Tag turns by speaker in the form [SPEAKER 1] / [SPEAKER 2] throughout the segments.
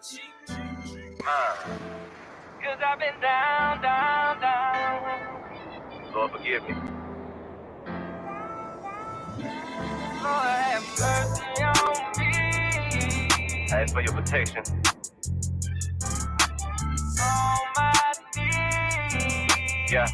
[SPEAKER 1] Cause I've been down, down, down. Lord, forgive me. Lord, have mercy on me. I ask for your protection. On my knees. Yeah.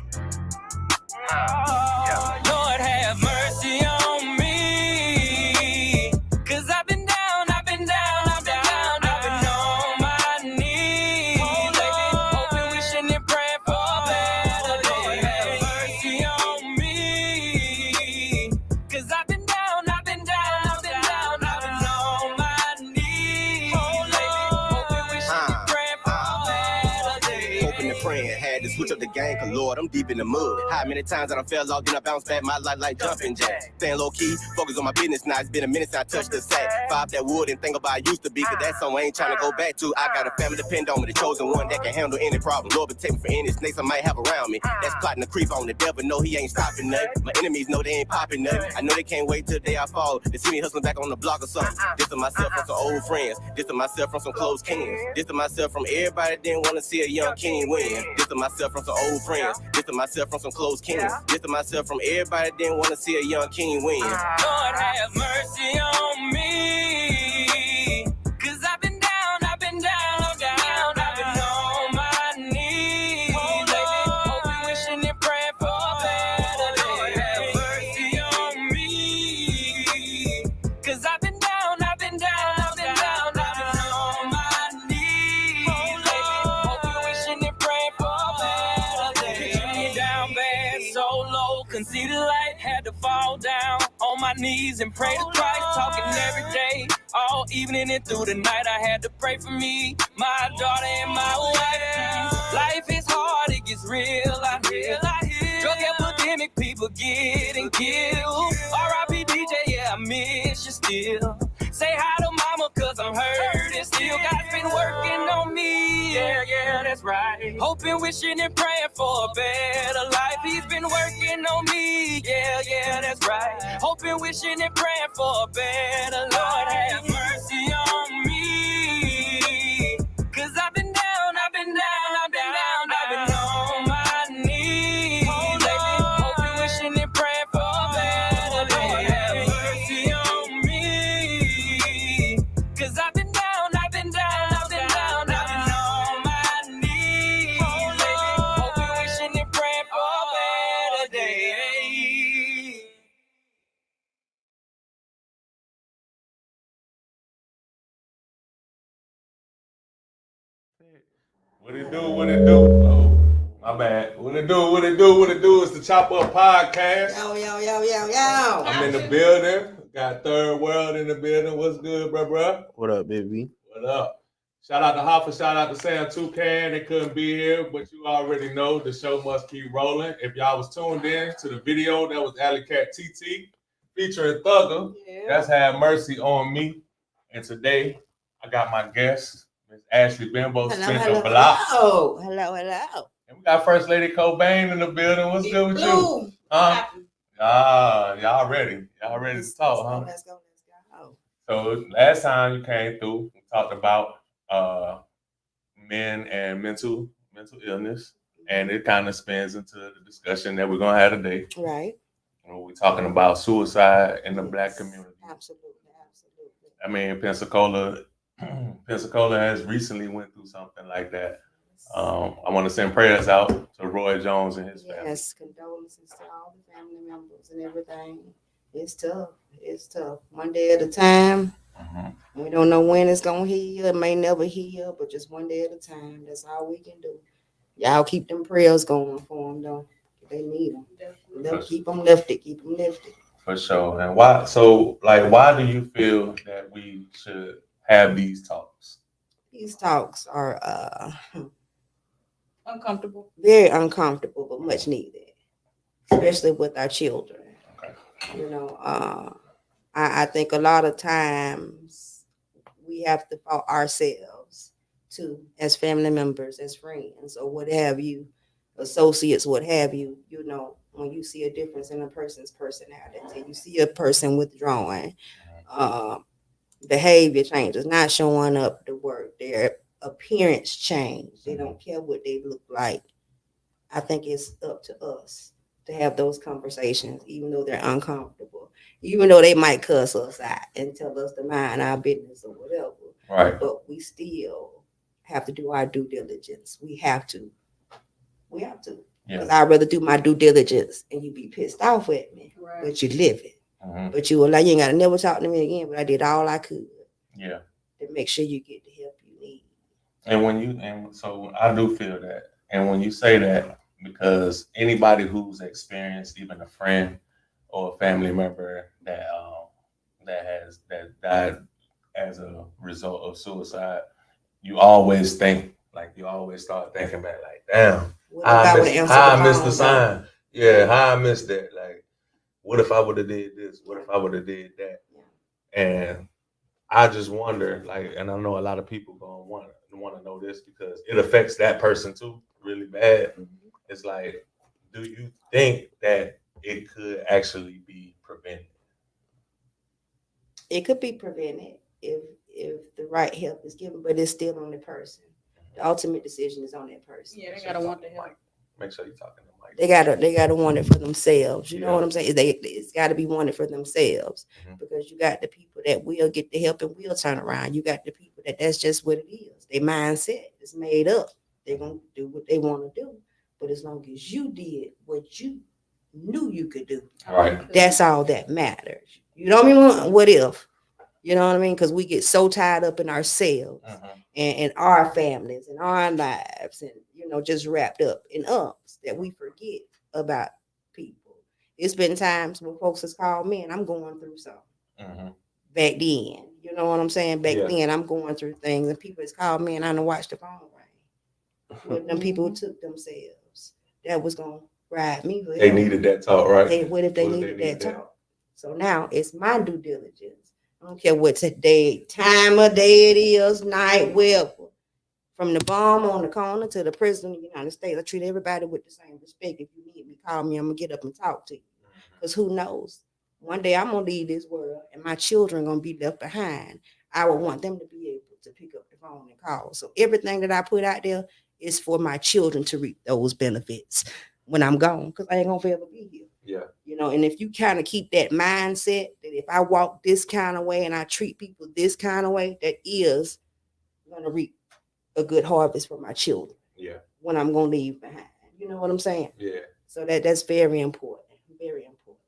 [SPEAKER 1] Yeah. Lord, have mercy on me. Cause I've been down, I've been down, I've been down, I've been on my knees. Hoping, wishing and praying for a better day. Lord, have mercy on me. Cause I've been down, I've been down, I've been down, I've been on my knees. Hoping, wishing and praying for a better day.
[SPEAKER 2] Hoping and praying, had to switch up the game, cause Lord, I'm deep in the mud. How many times I done fell off, then I bounce back, my life like jumping jacks. Staying low key, focus on my business now, it's been a minute since I touched the sack. Five that wood and think about I used to be, cause that song I ain't trying to go back to. I got a family depend on me, the chosen one that can handle any problem. Lord protect me from any snakes I might have around me. That's plotting to creep on the devil, know he ain't stopping nothing. My enemies know they ain't popping nothing. I know they can't wait till the day I fall. They see me hustling back on the block or something. Dissing myself from some old friends, dissing myself from some close kings, dissing myself from everybody that didn't want to see a young king win. Dissing myself from some old friends, dissing myself from some close kings, dissing myself from everybody that didn't want to see a young king win.
[SPEAKER 1] Lord, have mercy on me. Cause I've been down, I've been down, I've been down, I've been on my knees. Hoping, wishing and praying for a better day. Lord, have mercy on me. Cause I've been down, I've been down, I've been down, I've been on my knees. Hoping, wishing and praying for a better day. Took me down bad, so low, couldn't see the light, had to fall down on my knees and pray to Christ, talking every day, all evening and through the night. I had to pray for me, my daughter and my wife. Life is hard, it gets real out here. Drug epidemic, people getting killed. R.I.P. DJ, yeah, I miss you still. Say hi to mama, cause I'm hurting still. God's been working on me, yeah, that's right. Hoping, wishing and praying for a better life. He's been working on me, yeah, that's right. Hoping, wishing and praying for a better life. Lord, have mercy on me. Cause I've been down, I've been down, I've been down, I've been on my knees. Hoping, wishing and praying for a better day. Lord, have mercy on me. Cause I've been down, I've been down, I've been down, I've been on my knees. Hoping, wishing and praying for a better day.
[SPEAKER 3] What it do? What it do? Oh, my bad. What it do? What it do? What it do? It's the Chop Up Podcast.
[SPEAKER 4] Yo.
[SPEAKER 3] I'm in the building. Got Third World in the building. What's good, bruh?
[SPEAKER 2] What up, baby?
[SPEAKER 3] What up? Shout out to Hoffa. Shout out to Sam Toucan. They couldn't be here, but you already know the show must keep rolling. If y'all was tuned in to the video, that was Alley Cat TT featuring Thugger. That's Have Mercy on Me. And today, I got my guest, Miss Ashley Benboe, Spencer Block.
[SPEAKER 4] Hello.
[SPEAKER 3] And we got First Lady Cobain in the building. What's good with you? Y'all ready? Y'all ready to talk, huh?
[SPEAKER 4] Let's go.
[SPEAKER 3] So last time you came through, we talked about men and mental illness, and it kind of spins into the discussion that we're gonna have today.
[SPEAKER 4] Right.
[SPEAKER 3] We're talking about suicide in the Black community.
[SPEAKER 4] Absolutely.
[SPEAKER 3] I mean, Pensacola has recently went through something like that. I want to send prayers out to Roy Jones and his family.
[SPEAKER 4] Yes, condolences to all the family members and everything. It's tough. One day at a time.
[SPEAKER 3] Mm-hmm.
[SPEAKER 4] We don't know when it's gonna heal. It may never heal, but just one day at a time. That's all we can do. Y'all keep them prayers going for them, though. They need them. Keep them lifted.
[SPEAKER 3] For sure. And why? So, why do you feel that we should have these talks?
[SPEAKER 4] These talks are
[SPEAKER 5] uncomfortable.
[SPEAKER 4] Very uncomfortable, but much needed, especially with our children.
[SPEAKER 3] Okay.
[SPEAKER 4] You know, I think a lot of times we have to fault ourselves too, as family members, as friends, or what have you, associates, what have you. You know, when you see a difference in a person's personality, you see a person withdrawing, behavior changes, not showing up to work, their appearance change. They don't care what they look like. I think it's up to us to have those conversations, even though they're uncomfortable, even though they might cuss us out and tell us to mind our business or whatever.
[SPEAKER 3] Right.
[SPEAKER 4] But we still have to do our due diligence. We have to. Because I'd rather do my due diligence and you be pissed off at me, but you live it. But you ain't got to never talk to me again. But I did all I could.
[SPEAKER 3] Yeah.
[SPEAKER 4] To make sure you get the help you need.
[SPEAKER 3] And so I do feel that. And when you say that, because anybody who's experienced, even a friend or a family member that died as a result of suicide, you always start thinking back like, damn, how I missed the sign. Yeah, how I missed that. Like, what if I would have did this? What if I would have did that? And I just wonder, like, and I know a lot of people gonna want to know this because it affects that person too, really bad. It's like, do you think that it could actually be prevented?
[SPEAKER 4] It could be prevented if the right help is given, but it's still on the person. The ultimate decision is on that person.
[SPEAKER 5] Yeah, they gotta want the help.
[SPEAKER 3] Make sure you're talking to Mike.
[SPEAKER 4] They gotta want it for themselves. You know what I'm saying? It's got to be wanted for themselves because you got the people that will get the help and will turn around. You got the people that's just what it is. Their mindset is made up. They're gonna do what they want to do, but as long as you did what you knew you could do,
[SPEAKER 3] right?
[SPEAKER 4] That's all that matters. You know what I mean? What if? You know what I mean? Because we get so tied up in ourselves and our families and our lives and, just wrapped up in us that we forget about people. It's been times when folks has called me and I'm going through something. Back then, you know what I'm saying? Back then, I'm going through things and people has called me and I don't watch the phone ring. What them people took themselves, that was going to ride me.
[SPEAKER 3] They needed that talk, right?
[SPEAKER 4] What if they needed that talk? So now it's my due diligence. I don't care what time of day it is, night, wherever. From the bomb on the corner to the president of the United States, I treat everybody with the same respect. If you need me, call me. I'm going to get up and talk to you. Because who knows? One day I'm going to leave this world and my children are going to be left behind. I would want them to be able to pick up the phone and call. So everything that I put out there is for my children to reap those benefits when I'm gone, because I ain't going to forever be here.
[SPEAKER 3] Yeah.
[SPEAKER 4] And if you kind of keep that mindset that if I walk this kind of way and I treat people this kind of way, that is going to reap a good harvest for my children.
[SPEAKER 3] Yeah.
[SPEAKER 4] When I'm going to leave behind. You know what I'm saying?
[SPEAKER 3] Yeah.
[SPEAKER 4] So that's very important. Very important.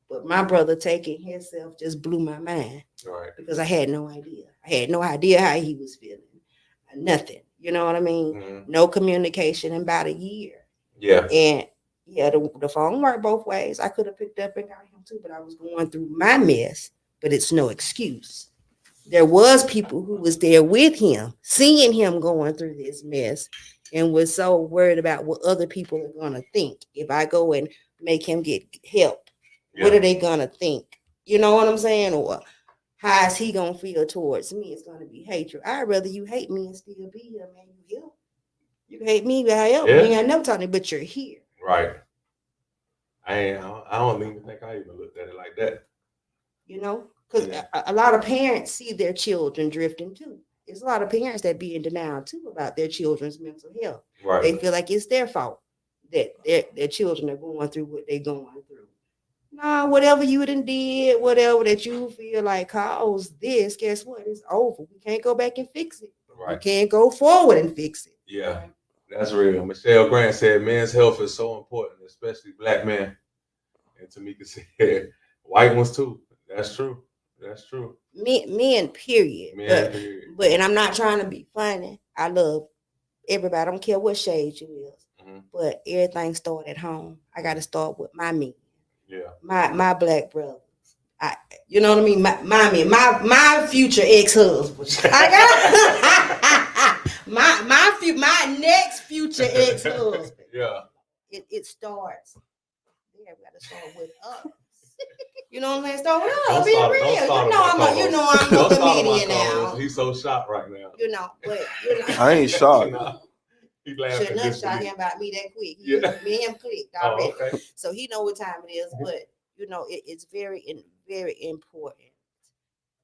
[SPEAKER 4] But my brother taking himself just blew my mind.
[SPEAKER 3] Right.
[SPEAKER 4] Because I had no idea. I had no idea how he was feeling. Nothing. You know what I mean? No communication in about a year.
[SPEAKER 3] Yeah.
[SPEAKER 4] And the phone worked both ways. I could have picked up and got him too, but I was going through my mess. But it's no excuse. There was people who was there with him, seeing him going through this mess, and was so worried about what other people are gonna think. If I go and make him get help, what are they gonna think? You know what I'm saying? Or how is he gonna feel towards me? It's gonna be hatred. I'd rather you hate me and still be here, man. You help. You hate me, but I help me. I never talked to you, but you're here.
[SPEAKER 3] Right. I don't even think I even looked at it like that.
[SPEAKER 4] Because a lot of parents see their children drifting too. There's a lot of parents that be in denial too about their children's mental health.
[SPEAKER 3] Right.
[SPEAKER 4] They feel like it's their fault that their children are going through what they're going through. Nah, whatever you done did, whatever that you feel like caused this, guess what? It's over. We can't go back and fix it.
[SPEAKER 3] Right.
[SPEAKER 4] We can't go forward and fix it.
[SPEAKER 3] Yeah, that's real. Michelle Grant said men's health is so important, especially black men. And Tamika said white ones too. That's true. That's true.
[SPEAKER 4] Men, period. But and I'm not trying to be funny. I love everybody. I don't care what shade you is. But everything starts at home. I got to start with my men.
[SPEAKER 3] Yeah.
[SPEAKER 4] My black brothers. You know what I mean? My future ex-husband. I got my next future ex-husband.
[SPEAKER 3] Yeah.
[SPEAKER 4] It starts. Yeah, we got to start with us. You know what I'm saying? Start with us.
[SPEAKER 3] Don't
[SPEAKER 4] Be
[SPEAKER 3] start,
[SPEAKER 4] real.
[SPEAKER 3] don't start
[SPEAKER 4] You know I'm a comedian now.
[SPEAKER 3] He's so shocked right now.
[SPEAKER 4] But
[SPEAKER 2] I ain't shocked.
[SPEAKER 3] He laughing.
[SPEAKER 4] Shouldn't have shot him about me that quick. Me and him clicked already.
[SPEAKER 3] Okay.
[SPEAKER 4] So he know what time it is. But it's very, very important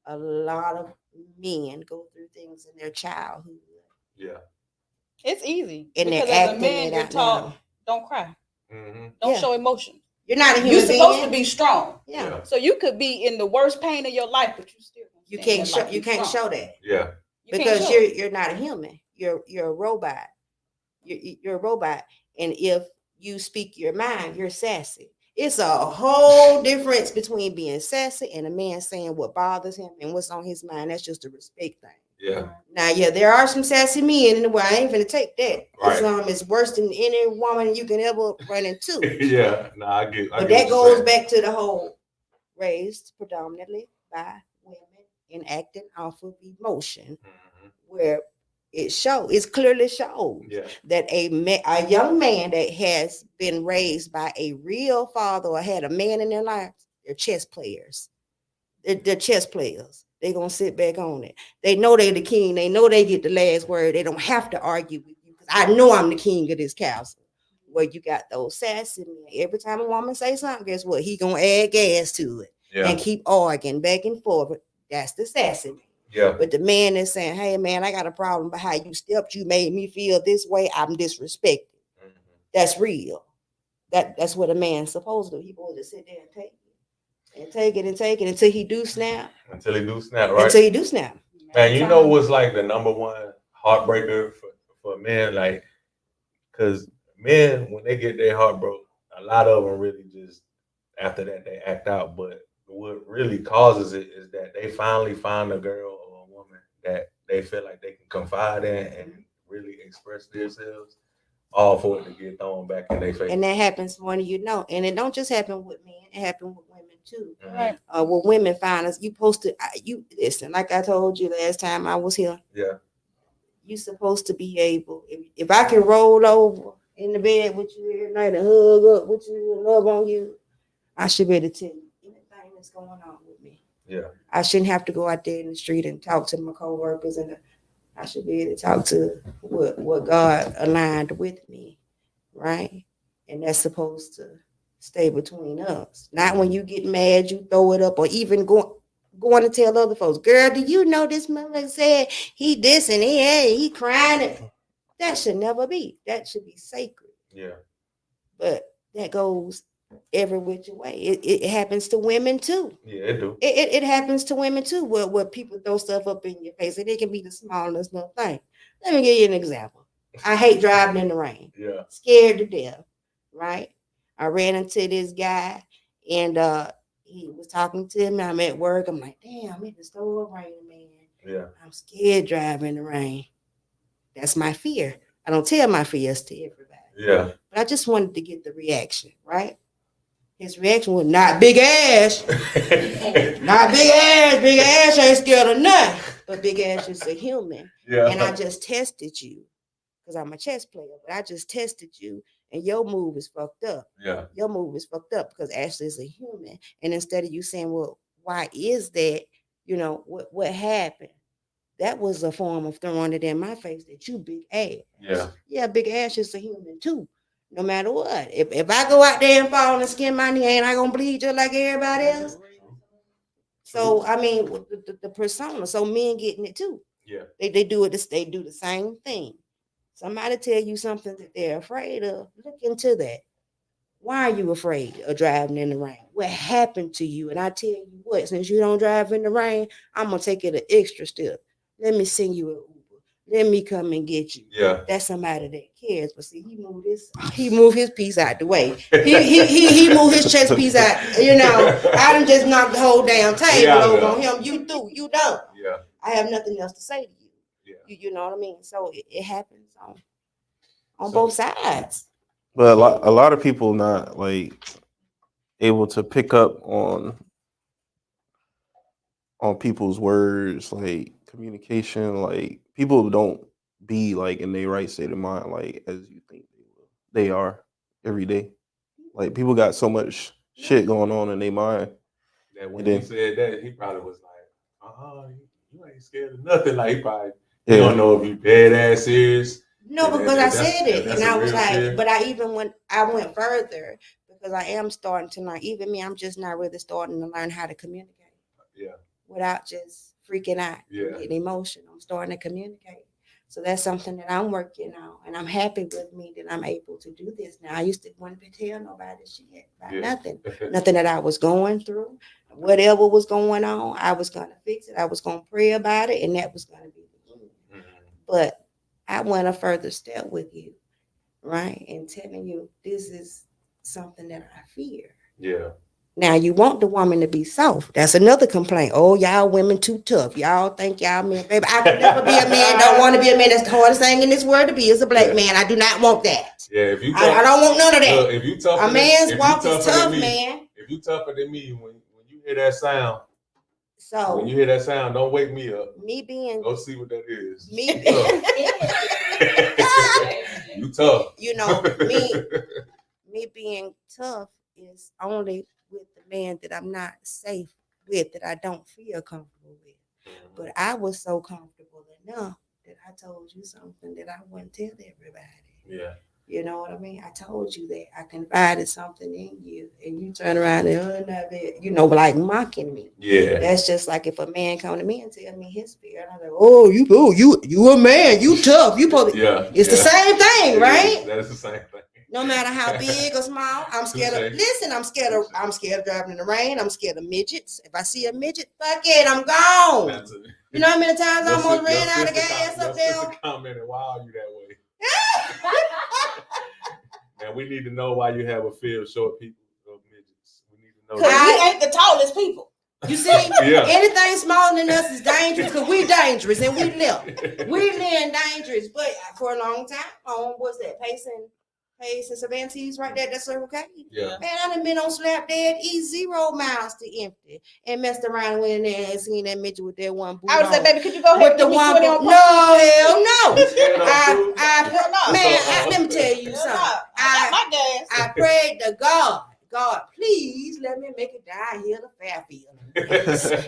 [SPEAKER 4] a lot of men go through things in their childhood.
[SPEAKER 3] Yeah.
[SPEAKER 5] It's easy
[SPEAKER 4] And they're
[SPEAKER 5] because as a
[SPEAKER 4] acting
[SPEAKER 5] man,
[SPEAKER 4] it
[SPEAKER 5] you're
[SPEAKER 4] out
[SPEAKER 5] taught
[SPEAKER 4] now.
[SPEAKER 5] don't cry,
[SPEAKER 3] Mm-hmm.
[SPEAKER 5] don't
[SPEAKER 4] Yeah.
[SPEAKER 5] show emotion.
[SPEAKER 4] You're not a human
[SPEAKER 5] You're supposed
[SPEAKER 4] being.
[SPEAKER 5] to be strong.
[SPEAKER 4] Yeah.
[SPEAKER 5] So you could be in the worst pain of your life, but you still gonna
[SPEAKER 4] You
[SPEAKER 5] stand
[SPEAKER 4] can't
[SPEAKER 5] there
[SPEAKER 4] show.
[SPEAKER 5] like
[SPEAKER 4] You can't
[SPEAKER 5] strong.
[SPEAKER 4] show that
[SPEAKER 3] Yeah.
[SPEAKER 5] You can't
[SPEAKER 4] because
[SPEAKER 5] show it.
[SPEAKER 4] you're not a human. You're a robot. You're a robot, and if you speak your mind, you're sassy. It's a whole difference between being sassy and a man saying what bothers him and what's on his mind. That's just a respect thing.
[SPEAKER 3] Yeah.
[SPEAKER 4] Now, yeah, there are some sassy men in the world. I ain't gonna take that.
[SPEAKER 3] Right.
[SPEAKER 4] It's worse than any woman you can ever run into.
[SPEAKER 3] Yeah. No, I get.
[SPEAKER 4] But that goes back to the whole raised predominantly by women and acting off of emotion,
[SPEAKER 3] Mm-hmm.
[SPEAKER 4] where it's clearly shows
[SPEAKER 3] Yeah.
[SPEAKER 4] that a young man that has been raised by a real father or had a man in their lives, they're chess players. They're chess players. They're gonna sit back on it. They know they're the king. They know they get the last word. They don't have to argue with you because I know I'm the king of this castle. Where you got those sassy men. Every time a woman say something, guess what? He gonna add gas to it and keep arguing back and forth. That's the sassy man.
[SPEAKER 3] Yeah.
[SPEAKER 4] But the man is saying, "Hey man, I got a problem by how you stepped. You made me feel this way. I'm disrespected."
[SPEAKER 3] Mm-hmm.
[SPEAKER 4] That's real. That's what a man's supposed to do. He supposed to sit there and take it and take it and take it until he do snap.
[SPEAKER 3] Until he do snap, right?
[SPEAKER 4] Until he do snap.
[SPEAKER 3] Man, you know what's like the number one heartbreaker for men, like, because men when they get their heart broke, a lot of them really just after that they act out. But what really causes it is that they finally find a girl or a woman that they feel like they can confide in and really express themselves, all for it to get thrown back in their face.
[SPEAKER 4] And that happens more than you know. And it don't just happen with men, it happens with women too.
[SPEAKER 3] Mhm.
[SPEAKER 5] Right.
[SPEAKER 4] When women find us, you supposed to you listen, like I told you last time I was here.
[SPEAKER 3] Yeah.
[SPEAKER 4] You supposed to be able, if I can roll over in the bed with you every night and hug up with you and love on you, I should be able to tell you anything that's going on with me.
[SPEAKER 3] Yeah.
[SPEAKER 4] I shouldn't have to go out there in the street and talk to my coworkers, and I should be able to talk to what God aligned with me, right? And that's supposed to stay between us. Not when you get mad, you throw it up, or even going to tell other folks, "Girl, do you know this mother said he this and he crying?" That should never be. That should be sacred.
[SPEAKER 3] Yeah.
[SPEAKER 4] But that goes every which way. It happens to women too.
[SPEAKER 3] Yeah, it do.
[SPEAKER 4] It happens to women too, where people throw stuff up in your face, and it can be the smallest little thing. Let me give you an example. I hate driving in the rain.
[SPEAKER 3] Yeah.
[SPEAKER 4] Scared to death, right? I ran into this guy, and he was talking to me. I'm at work. I'm like, damn, it is so raining, man.
[SPEAKER 3] Yeah.
[SPEAKER 4] I'm scared driving in the rain. That's my fear. I don't tell my fears to everybody.
[SPEAKER 3] Yeah.
[SPEAKER 4] But I just wanted to get the reaction, right? His reaction was not big ass. Not big ass. Big ass ain't scared of nothing. But big ass is a human.
[SPEAKER 3] Yeah.
[SPEAKER 4] And I just tested you because I'm a chess player. But I just tested you, and your move is fucked up.
[SPEAKER 3] Yeah.
[SPEAKER 4] Your move is fucked up because Ashley is a human. And instead of you saying, well, why is that? You know, what happened? That was a form of throwing it in my face that you big ass.
[SPEAKER 3] Yeah.
[SPEAKER 4] Yeah, big ass is a human too. No matter what. If I go out there and fall and skin my knee, ain't I gonna bleed just like everybody else? So I mean the persona. So men getting it too.
[SPEAKER 3] Yeah.
[SPEAKER 4] They do it, they do the same thing. Somebody tell you something that they're afraid of, look into that. Why are you afraid of driving in the rain? What happened to you? And I tell you what, since you don't drive in the rain, I'm gonna take it an extra step. Let me send you an Uber. Let me come and get you.
[SPEAKER 3] Yeah.
[SPEAKER 4] That's somebody that cares. But see, he moved his piece out the way. He moved his chest piece out. You know, I done just knocked the whole damn table over on him. You do, you don't.
[SPEAKER 3] Yeah.
[SPEAKER 4] I have nothing else to say to you.
[SPEAKER 3] Yeah.
[SPEAKER 4] You know what I mean? So it happens on both sides.
[SPEAKER 6] But a lot of people not like able to pick up on people's words, like communication. Like people don't be like in their right state of mind, like as you think they are every day. Like people got so much shit going on in their mind.
[SPEAKER 3] That when he said that, he probably was like, you ain't scared of nothing. Like he probably he don't know if you dead ass serious.
[SPEAKER 4] No, because I said it, and I was like,
[SPEAKER 3] fear.
[SPEAKER 4] but I went further because I am starting to learn. Even me, I'm just not really starting to learn how to communicate.
[SPEAKER 3] Yeah.
[SPEAKER 4] without just freaking out,
[SPEAKER 3] Yeah.
[SPEAKER 4] getting emotional. I'm starting to communicate. So that's something that I'm working on, and I'm happy with me that I'm able to do this now. I used to want to tell nobody shit about nothing that I was going through. Whatever was going on, I was going to fix it. I was going to pray about it, and that was going to be the end. But I went a further step with you, right? And telling you this is something that I fear.
[SPEAKER 3] Yeah.
[SPEAKER 4] Now you want the woman to be soft. That's another complaint. Oh, y'all women too tough. Y'all think y'all men, baby. I could never be a man. Don't want to be a man. That's the hardest thing in this world to be is a black man. I do not want that.
[SPEAKER 3] Yeah, if you
[SPEAKER 4] I don't want none of that.
[SPEAKER 3] Look, if you tougher
[SPEAKER 4] A man's
[SPEAKER 3] than,
[SPEAKER 4] walk is
[SPEAKER 3] tougher
[SPEAKER 4] tough,
[SPEAKER 3] than me,
[SPEAKER 4] man.
[SPEAKER 3] If you tougher than me, when you hear that sound,
[SPEAKER 4] So
[SPEAKER 3] when you hear that sound, don't wake me up.
[SPEAKER 4] me being
[SPEAKER 3] Go see what that is.
[SPEAKER 4] me,
[SPEAKER 3] You tough.
[SPEAKER 4] you know, me being tough is only with the man that I'm not safe with, that I don't feel comfortable with. But I was so comfortable enough that I told you something that I wouldn't tell everybody.
[SPEAKER 3] Yeah.
[SPEAKER 4] You know what I mean? I told you that I confided something in you, and you turn around and like mocking me.
[SPEAKER 3] Yeah.
[SPEAKER 4] That's just like if a man come to me and tell me his fear, and I'm like, oh, you a man, you tough, you supposed to.
[SPEAKER 3] Yeah.
[SPEAKER 4] It's the same thing, right?
[SPEAKER 3] That is the same thing.
[SPEAKER 4] No matter how big or small, I'm scared of. Listen, I'm scared of driving in the rain. I'm scared of midgets. If I see a midget, fuck it, I'm gone. You know how many times I almost ran out of gas up there?
[SPEAKER 3] Your sister commented, "Why are you that way?" And we need to know why you have a fear of short people, of midgets. We need to know.
[SPEAKER 5] Because we ain't the tallest people.
[SPEAKER 4] You see, anything smaller than us is dangerous because we dangerous and we live. We live dangerous, but for a long time, what's that? Pace and Cervantes right there, that's Circle K.
[SPEAKER 3] Yeah.
[SPEAKER 4] Man, I done been on Slap Dead, eat 0 miles to empty, and messed around with in there and seen that midget with that one boot.
[SPEAKER 5] I would say, baby, could you go ahead
[SPEAKER 4] with the one boot? No, hell no. Let me tell you something. I prayed to God, please let me make it down here to Fairfield.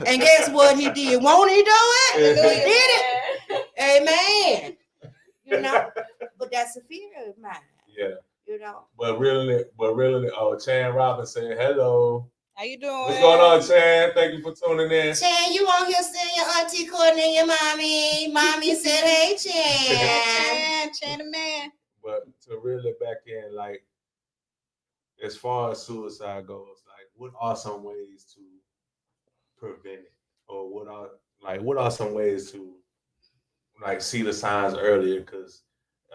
[SPEAKER 4] And guess what he did? Won't he do it? He did it. Amen. You know, but that's a fear of mine.
[SPEAKER 3] Yeah.
[SPEAKER 4] You know.
[SPEAKER 3] But really, Chan Robin said, hello.
[SPEAKER 5] How you doing?
[SPEAKER 3] What's going on, Chan? Thank you for tuning in.
[SPEAKER 4] Chan, you on here saying your auntie Courtney and your mommy. Mommy said, hey, Chan.
[SPEAKER 5] Chan the man.
[SPEAKER 3] But to really back in, like, as far as suicide goes, like, what are some ways to prevent it? Or what are some ways to, like, see the signs earlier? Because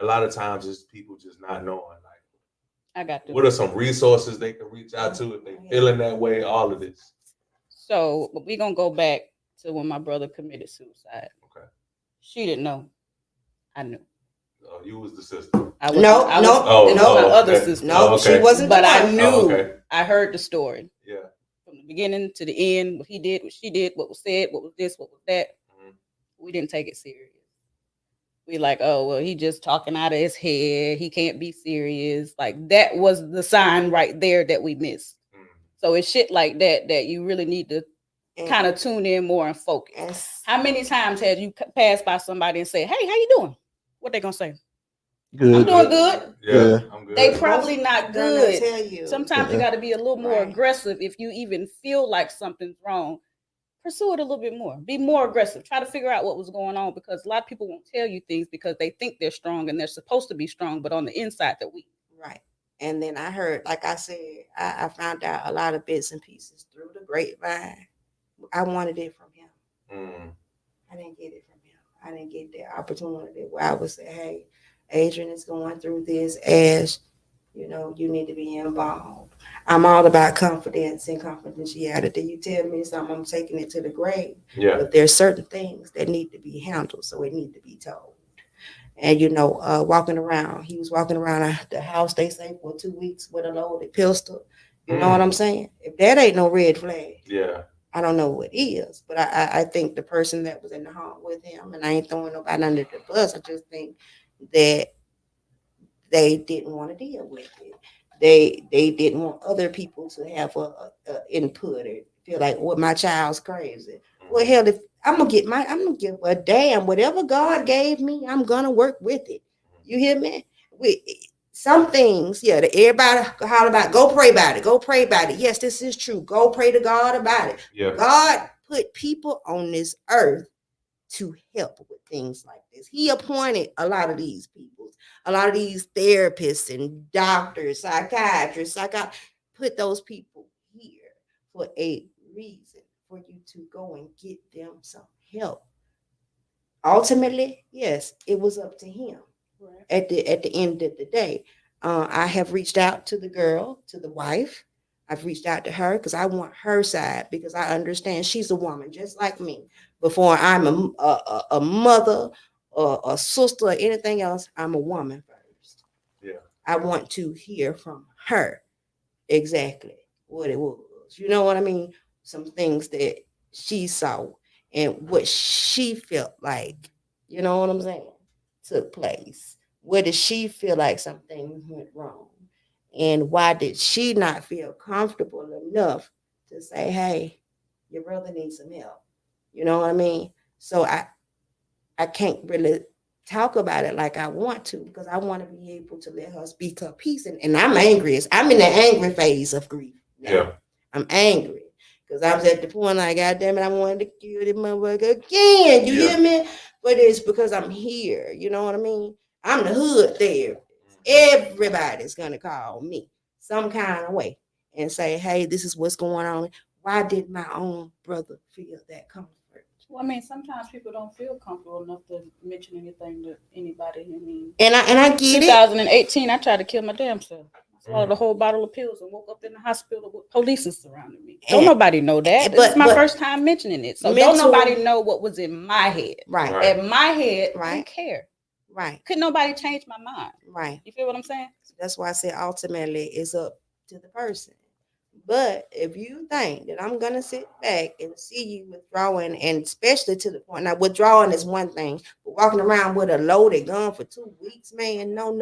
[SPEAKER 3] a lot of times it's people just not knowing. Like,
[SPEAKER 5] I got this.
[SPEAKER 3] What are some resources they can reach out to if they feeling that way? All of this.
[SPEAKER 5] So we're gonna go back to when my brother committed suicide.
[SPEAKER 3] Okay.
[SPEAKER 5] She didn't know. I knew.
[SPEAKER 3] Oh, you was the sister.
[SPEAKER 5] I was
[SPEAKER 3] my
[SPEAKER 5] other sister.
[SPEAKER 4] No, she wasn't.
[SPEAKER 5] But I knew.
[SPEAKER 3] Oh, okay.
[SPEAKER 5] I heard the story.
[SPEAKER 3] Yeah.
[SPEAKER 5] From the beginning to the end, what he did, what she did, what was said, what was this, what was that. Mm-hmm. We didn't take it serious. We like, oh, well, he just talking out of his head. He can't be serious. Like, that was the sign right there that we missed. Mm. So it's shit like that you really need to kind of tune in more and focus. Yes. How many times have you passed by somebody and say, hey, how you doing? What they gonna say?
[SPEAKER 6] Good.
[SPEAKER 5] I'm doing good.
[SPEAKER 3] Yeah, I'm good.
[SPEAKER 5] They probably not good.
[SPEAKER 4] Tell you.
[SPEAKER 5] Sometimes you got to be a little more aggressive if you even feel like something's wrong. Pursue it a little bit more. Be more aggressive. Try to figure out what was going on, because a lot of people won't tell you things because they think they're strong and they're supposed to be strong, but on the inside they're weak.
[SPEAKER 4] Right. And then I heard, like I said, I found out a lot of bits and pieces through the grapevine. I wanted it from him. Mm. I didn't get it from him. I didn't get that opportunity where I would say, hey, Adrian is going through this. Ash, you know, you need to be involved. I'm all about confidence and confidentiality. You tell me something, I'm taking it to the grave. Yeah. But there's certain things that need to be handled, so it need to be told. And, you know, he was walking around the house, they say, for 2 weeks with a loaded pistol. You know what I'm saying? If that ain't no red flag, I don't know what is. But I think the person that was in the home with him, and I ain't throwing nobody under the bus, I just think that they didn't want to deal with it. They didn't want other people to have a input or feel like, well, my child's crazy. Well, hell, if I'm gonna give a damn. Whatever God gave me, I'm gonna work with it. You hear me? some things, yeah, that everybody holler about, go pray about it, go pray about it. Yes, this is true. Go pray to God about it.
[SPEAKER 3] Yeah.
[SPEAKER 4] God put people on this earth to help with things like this. He appointed a lot of these people, a lot of these therapists and doctors, psychiatrists, put those people here for a reason, for you to go and get them some help. Ultimately, yes, it was up to him.
[SPEAKER 5] Right.
[SPEAKER 4] At the end of the day, I have reached out to the girl, to the wife. I've reached out to her because I want her side, because I understand she's a woman just like me. Before I'm a mother or a sister or anything else, I'm a woman first.
[SPEAKER 3] Yeah.
[SPEAKER 4] I want to hear from her exactly what it was. You know what I mean? Some things that she saw and what she felt like, you know what I'm saying, took place. Where did she feel like something went wrong? And why did she not feel comfortable enough to say, hey, your brother needs some help? You know what I mean? So I can't really talk about it like I want to, because I want to be able to let her speak her piece. And I'm angry. I'm in the angry phase of grief now.
[SPEAKER 3] Yeah.
[SPEAKER 4] I'm angry because I was at the point like, God damn it, I wanted to kill this motherfucker again. You hear me? But it's because I'm here. You know what I mean? I'm the hood there. Everybody's going to call me some kind of way and say, hey, this is what's going on. Why did my own brother feel that comfort?
[SPEAKER 5] Well, I mean, sometimes people don't feel comfortable enough to mention anything to anybody. I mean,
[SPEAKER 4] And I get it.
[SPEAKER 5] 2018, I tried to kill my damn self. I swallowed a whole bottle of pills and woke up in the hospital with police surrounding me. Don't nobody know that. This is my first time mentioning it. So don't nobody know what was in my head.
[SPEAKER 4] Right.
[SPEAKER 5] In my head,
[SPEAKER 4] Right.
[SPEAKER 5] I don't care.
[SPEAKER 4] Right.
[SPEAKER 5] Couldn't nobody change my mind.
[SPEAKER 4] Right.
[SPEAKER 5] You feel what I'm saying?
[SPEAKER 4] That's why I said ultimately it's up to the person. But if you think that I'm gonna sit back and see you withdrawing, and especially to the point, now withdrawing is one thing, but walking around with a loaded gun for 2 weeks, man, no.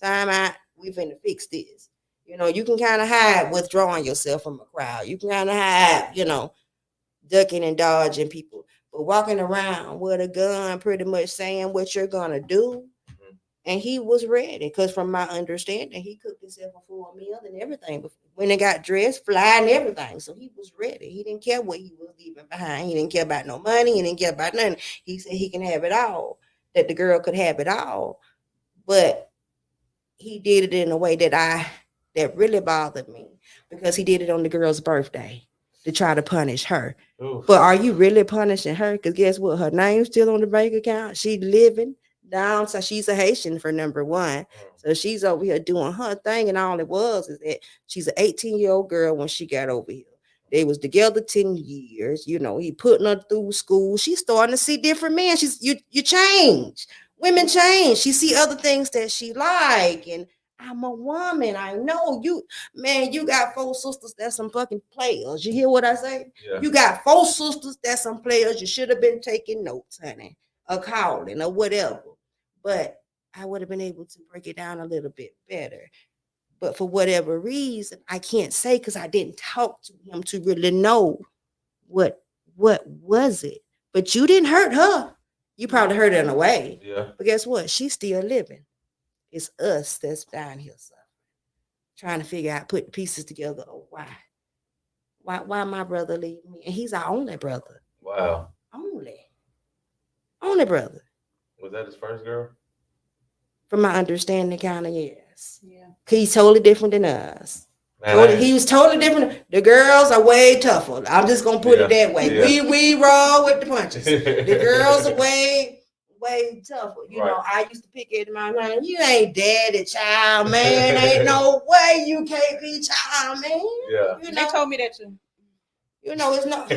[SPEAKER 4] Time out. We finna fix this. You know, you can kind of hide withdrawing yourself from a crowd. You can kind of hide, ducking and dodging people. But walking around with a gun, pretty much saying what you're gonna do. And he was ready, because from my understanding, he cooked himself a full meal and everything. When they got dressed, fly and everything. So he was ready. He didn't care what he was leaving behind. He didn't care about no money. He didn't care about nothing. He said he can have it all, that the girl could have it all. But he did it in a way that really bothered me, because he did it on the girl's birthday to try to punish her. Oof. But are you really punishing her? Because guess what? Her name's still on the bank account. She living down, so she's a Haitian for number one. So she's over here doing her thing, and all it was is that she's an 18-year-old girl when she got over here. They was together 10 years. He putting her through school. She's starting to see different men. You change. Women change. She see other things that she like, and I'm a woman. I know you, man. You got 4 sisters. That's some fucking players. You hear what I say? Yeah. You got 4 sisters. That's some players. You should have been taking notes, honey, or calling or whatever. But I would have been able to break it down a little bit better. But for whatever reason, I can't say, because I didn't talk to him to really know what was it. But you didn't hurt her. You probably hurt her in a way. Yeah. But guess what? She's still living. It's us that's down here suffering, trying to figure out, put pieces together. Oh, why my brother leave me? And he's our only brother.
[SPEAKER 3] Wow.
[SPEAKER 4] Only brother.
[SPEAKER 3] Was that his first girl?
[SPEAKER 4] From my understanding, kind of, yes.
[SPEAKER 5] Yeah.
[SPEAKER 4] He's totally different than us. He was totally different. The girls are way tougher. I'm just gonna put it that way. Yeah. We roll with the punches. The girls are way tougher. You know, I used to pick at my mind. You ain't daddy, child, man. Ain't no way you can't be child, man.
[SPEAKER 3] Yeah.
[SPEAKER 5] They told me that too.
[SPEAKER 4] It's not.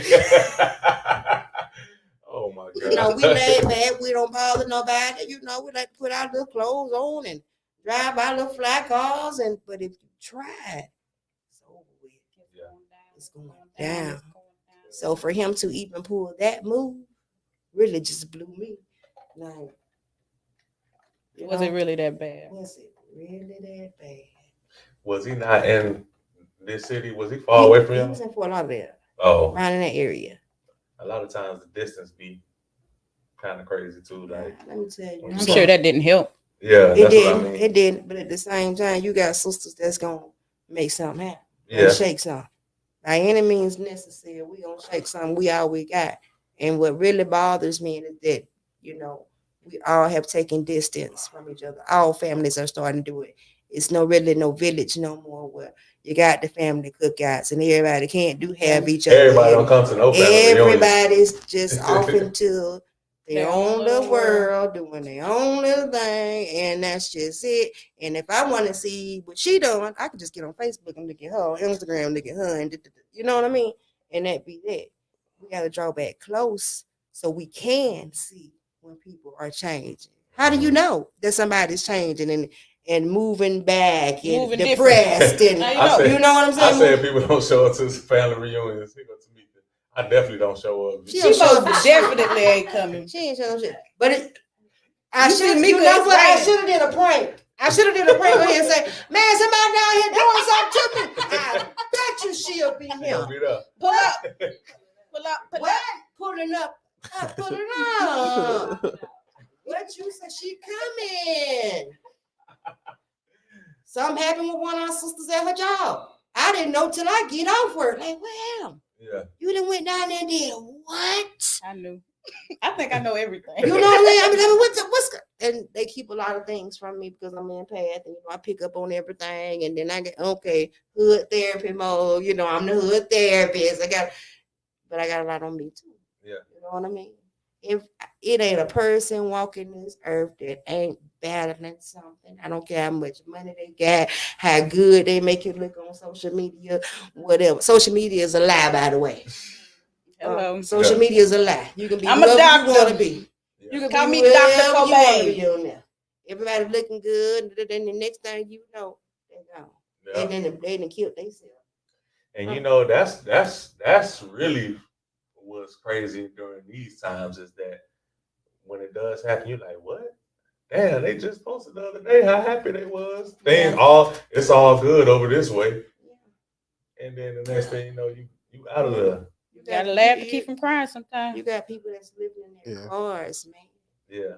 [SPEAKER 3] Oh my God.
[SPEAKER 4] We lay back. We don't bother nobody. We like to put our little clothes on and drive our little fly cars. But if you try, it's over with. It's going down. So for him to even pull that move really just blew me. Like,
[SPEAKER 5] was it really that bad?
[SPEAKER 4] Was it really that bad?
[SPEAKER 3] Was he not in this city? Was he far away from you?
[SPEAKER 4] He was in Fort Lauderdale.
[SPEAKER 3] Oh.
[SPEAKER 4] Around in that area.
[SPEAKER 3] A lot of times the distance be kind of crazy too. Like,
[SPEAKER 4] let me tell you.
[SPEAKER 5] I'm sure that didn't help.
[SPEAKER 3] Yeah,
[SPEAKER 4] And
[SPEAKER 3] that's
[SPEAKER 4] then,
[SPEAKER 3] what I mean.
[SPEAKER 4] but at the same time, you got sisters that's gonna make something happen.
[SPEAKER 3] Yeah.
[SPEAKER 4] Shake something. By any means necessary, we gonna shake something. We all we got. And what really bothers me is that, you know, we all have taken distance from each other. All families are starting to do it. It's really no village no more where you got the family cookouts and everybody can't have each other.
[SPEAKER 3] Everybody don't come to no family reunion.
[SPEAKER 4] Everybody's just off into their
[SPEAKER 5] Their
[SPEAKER 4] own
[SPEAKER 5] own
[SPEAKER 4] little
[SPEAKER 5] little
[SPEAKER 4] world, doing their own little thing, and that's just it. And if I want to see what she doing, I can just get on Facebook and look at her, on Instagram, look at her, and you know what I mean? And that be that. We got to draw back close so we can see when people are changing. How do you know that somebody's changing and moving back and
[SPEAKER 5] Moving
[SPEAKER 4] depressed
[SPEAKER 5] different.
[SPEAKER 4] and
[SPEAKER 5] How you know?
[SPEAKER 4] you know what I'm
[SPEAKER 3] I
[SPEAKER 4] saying?
[SPEAKER 3] said people don't show up to family reunions. Here go Tamika. I definitely don't show up.
[SPEAKER 4] She
[SPEAKER 5] She most definitely ain't coming.
[SPEAKER 4] She ain't showing shit. But
[SPEAKER 5] You see
[SPEAKER 4] you
[SPEAKER 5] Mika,
[SPEAKER 4] know
[SPEAKER 5] it's
[SPEAKER 4] what? I
[SPEAKER 5] raining.
[SPEAKER 4] should have did a prank. I should have did a prank on here and say, man, somebody down here doing something to me. I bet you she'll be
[SPEAKER 3] She
[SPEAKER 4] here.
[SPEAKER 3] gonna beat up.
[SPEAKER 5] Pull up. Pull up. Pull
[SPEAKER 4] What?
[SPEAKER 5] up.
[SPEAKER 4] Pulling up. Pulling up. What you say? She coming. Something happened with one of our sisters at her job. I didn't know till I get off work. Like, well,
[SPEAKER 3] Yeah.
[SPEAKER 4] you done went down there and did what?
[SPEAKER 5] I knew. I think I know everything.
[SPEAKER 4] You know what I mean? What's and they keep a lot of things from me because I'm in path and I pick up on everything and then I get hood therapy mode. You know, I'm the hood therapist. But I got a lot on me too.
[SPEAKER 3] Yeah.
[SPEAKER 4] You know what I mean? If it ain't a person walking this earth that ain't battling something, I don't care how much money they got, how good they make it look on social media, whatever. Social media is a lie, by the way.
[SPEAKER 5] Hello.
[SPEAKER 4] Social media is a lie. You can be
[SPEAKER 5] I'm a
[SPEAKER 4] whoever
[SPEAKER 5] doctor.
[SPEAKER 4] you want to be.
[SPEAKER 3] Yeah.
[SPEAKER 4] You can
[SPEAKER 5] Call
[SPEAKER 4] be
[SPEAKER 5] me
[SPEAKER 4] whoever
[SPEAKER 5] Dr.
[SPEAKER 4] you want to
[SPEAKER 5] Cobain.
[SPEAKER 4] be on there. Everybody looking good, and then the next thing you know, they gone.
[SPEAKER 3] Yeah.
[SPEAKER 4] And then they done killed themselves.
[SPEAKER 3] And you know that's really what's crazy during these times is that when it does happen, you're like, what? Damn, they just posted the other day how happy they was. It's all good over this way. And then the next thing you know, you out of there.
[SPEAKER 5] You gotta laugh to keep from crying sometimes.
[SPEAKER 4] You got people that's living in their cars, man.
[SPEAKER 3] Yeah.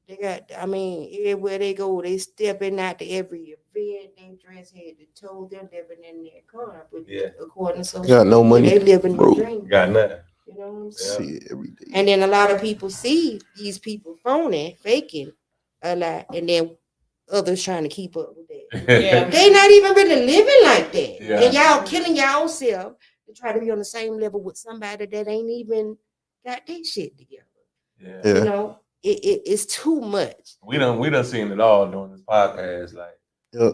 [SPEAKER 4] They got, I mean, everywhere they go, they stepping out to every event. They dress head to toe. They're living in their car. But according to social
[SPEAKER 6] Got no money.
[SPEAKER 4] they living
[SPEAKER 6] Bro.
[SPEAKER 4] the dream.
[SPEAKER 3] Got nothing.
[SPEAKER 4] You know what I'm
[SPEAKER 3] Yeah.
[SPEAKER 4] saying?
[SPEAKER 6] See it every day.
[SPEAKER 4] And then a lot of people see these people phoning, faking a lot, and then others trying to keep up with that.
[SPEAKER 5] Yeah.
[SPEAKER 4] They not even really living like that.
[SPEAKER 3] Yeah.
[SPEAKER 4] And y'all killing y'all self to try to be on the same level with somebody that ain't even got their shit together.
[SPEAKER 3] Yeah.
[SPEAKER 4] You know, it's too much.
[SPEAKER 3] We done seen it all during this podcast. Like,
[SPEAKER 6] Yep.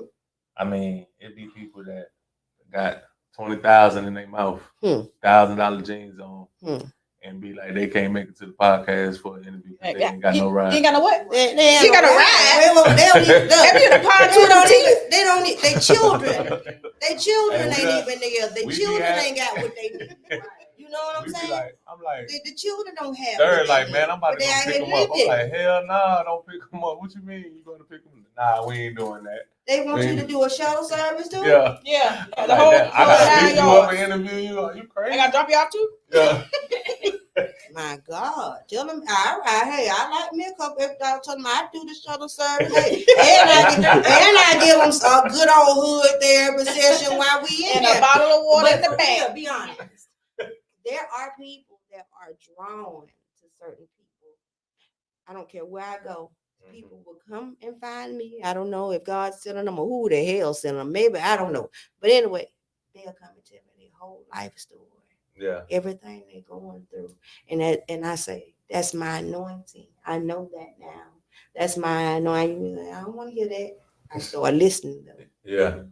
[SPEAKER 3] I mean, it be people that got 20,000 in their mouth, $1,000 jeans on, and be like they can't make it to the podcast for an interview. They ain't got no ride.
[SPEAKER 5] You ain't got no what?
[SPEAKER 4] They
[SPEAKER 5] You got a ride.
[SPEAKER 4] They don't even
[SPEAKER 5] Have you the part two on teeth?
[SPEAKER 4] they don't need their children. Their children
[SPEAKER 3] Hey,
[SPEAKER 4] ain't even there. Their
[SPEAKER 3] we be
[SPEAKER 4] children
[SPEAKER 3] at-
[SPEAKER 4] ain't got what they need. You know what I'm
[SPEAKER 3] We be
[SPEAKER 4] saying?
[SPEAKER 3] like, I'm like,
[SPEAKER 4] The children don't have.
[SPEAKER 3] they're
[SPEAKER 4] what they
[SPEAKER 3] like,
[SPEAKER 4] need,
[SPEAKER 3] man, I'm about to
[SPEAKER 4] but they
[SPEAKER 3] go
[SPEAKER 4] out
[SPEAKER 3] pick
[SPEAKER 4] here
[SPEAKER 3] them up. I'm
[SPEAKER 4] living.
[SPEAKER 3] like, hell nah, don't pick them up. What you mean? You gonna pick them? Nah, we ain't doing that.
[SPEAKER 4] They want you to do a shuttle service too.
[SPEAKER 3] Yeah.
[SPEAKER 5] Yeah.
[SPEAKER 3] I'm
[SPEAKER 5] The
[SPEAKER 3] like,
[SPEAKER 5] whole
[SPEAKER 3] "Damn, I gotta
[SPEAKER 5] 9
[SPEAKER 3] pick you up
[SPEAKER 5] yards.
[SPEAKER 3] and interview you. Are you
[SPEAKER 5] I
[SPEAKER 3] crazy?
[SPEAKER 5] gotta drop you off too?
[SPEAKER 3] Yeah.
[SPEAKER 4] My God, tell them, all right, hey, I like me a couple of dollars. Tell them I do the shuttle service, hey, and I give them a good old hood therapy session while we in
[SPEAKER 5] And
[SPEAKER 4] there.
[SPEAKER 5] a bottle of water in
[SPEAKER 4] But
[SPEAKER 5] the
[SPEAKER 4] for real,
[SPEAKER 5] bag.
[SPEAKER 4] be honest, there are people that are drawn to certain people. I don't care where I go. People will come and find me. I don't know if God's sending them or who the hell sending them. Maybe I don't know. But anyway, they'll come and tell me their whole life story.
[SPEAKER 3] Yeah.
[SPEAKER 4] Everything they're going through. And I say, that's my anointing. I know that now. That's my anointing. I don't want to hear that. I start listening though.
[SPEAKER 3] Yeah.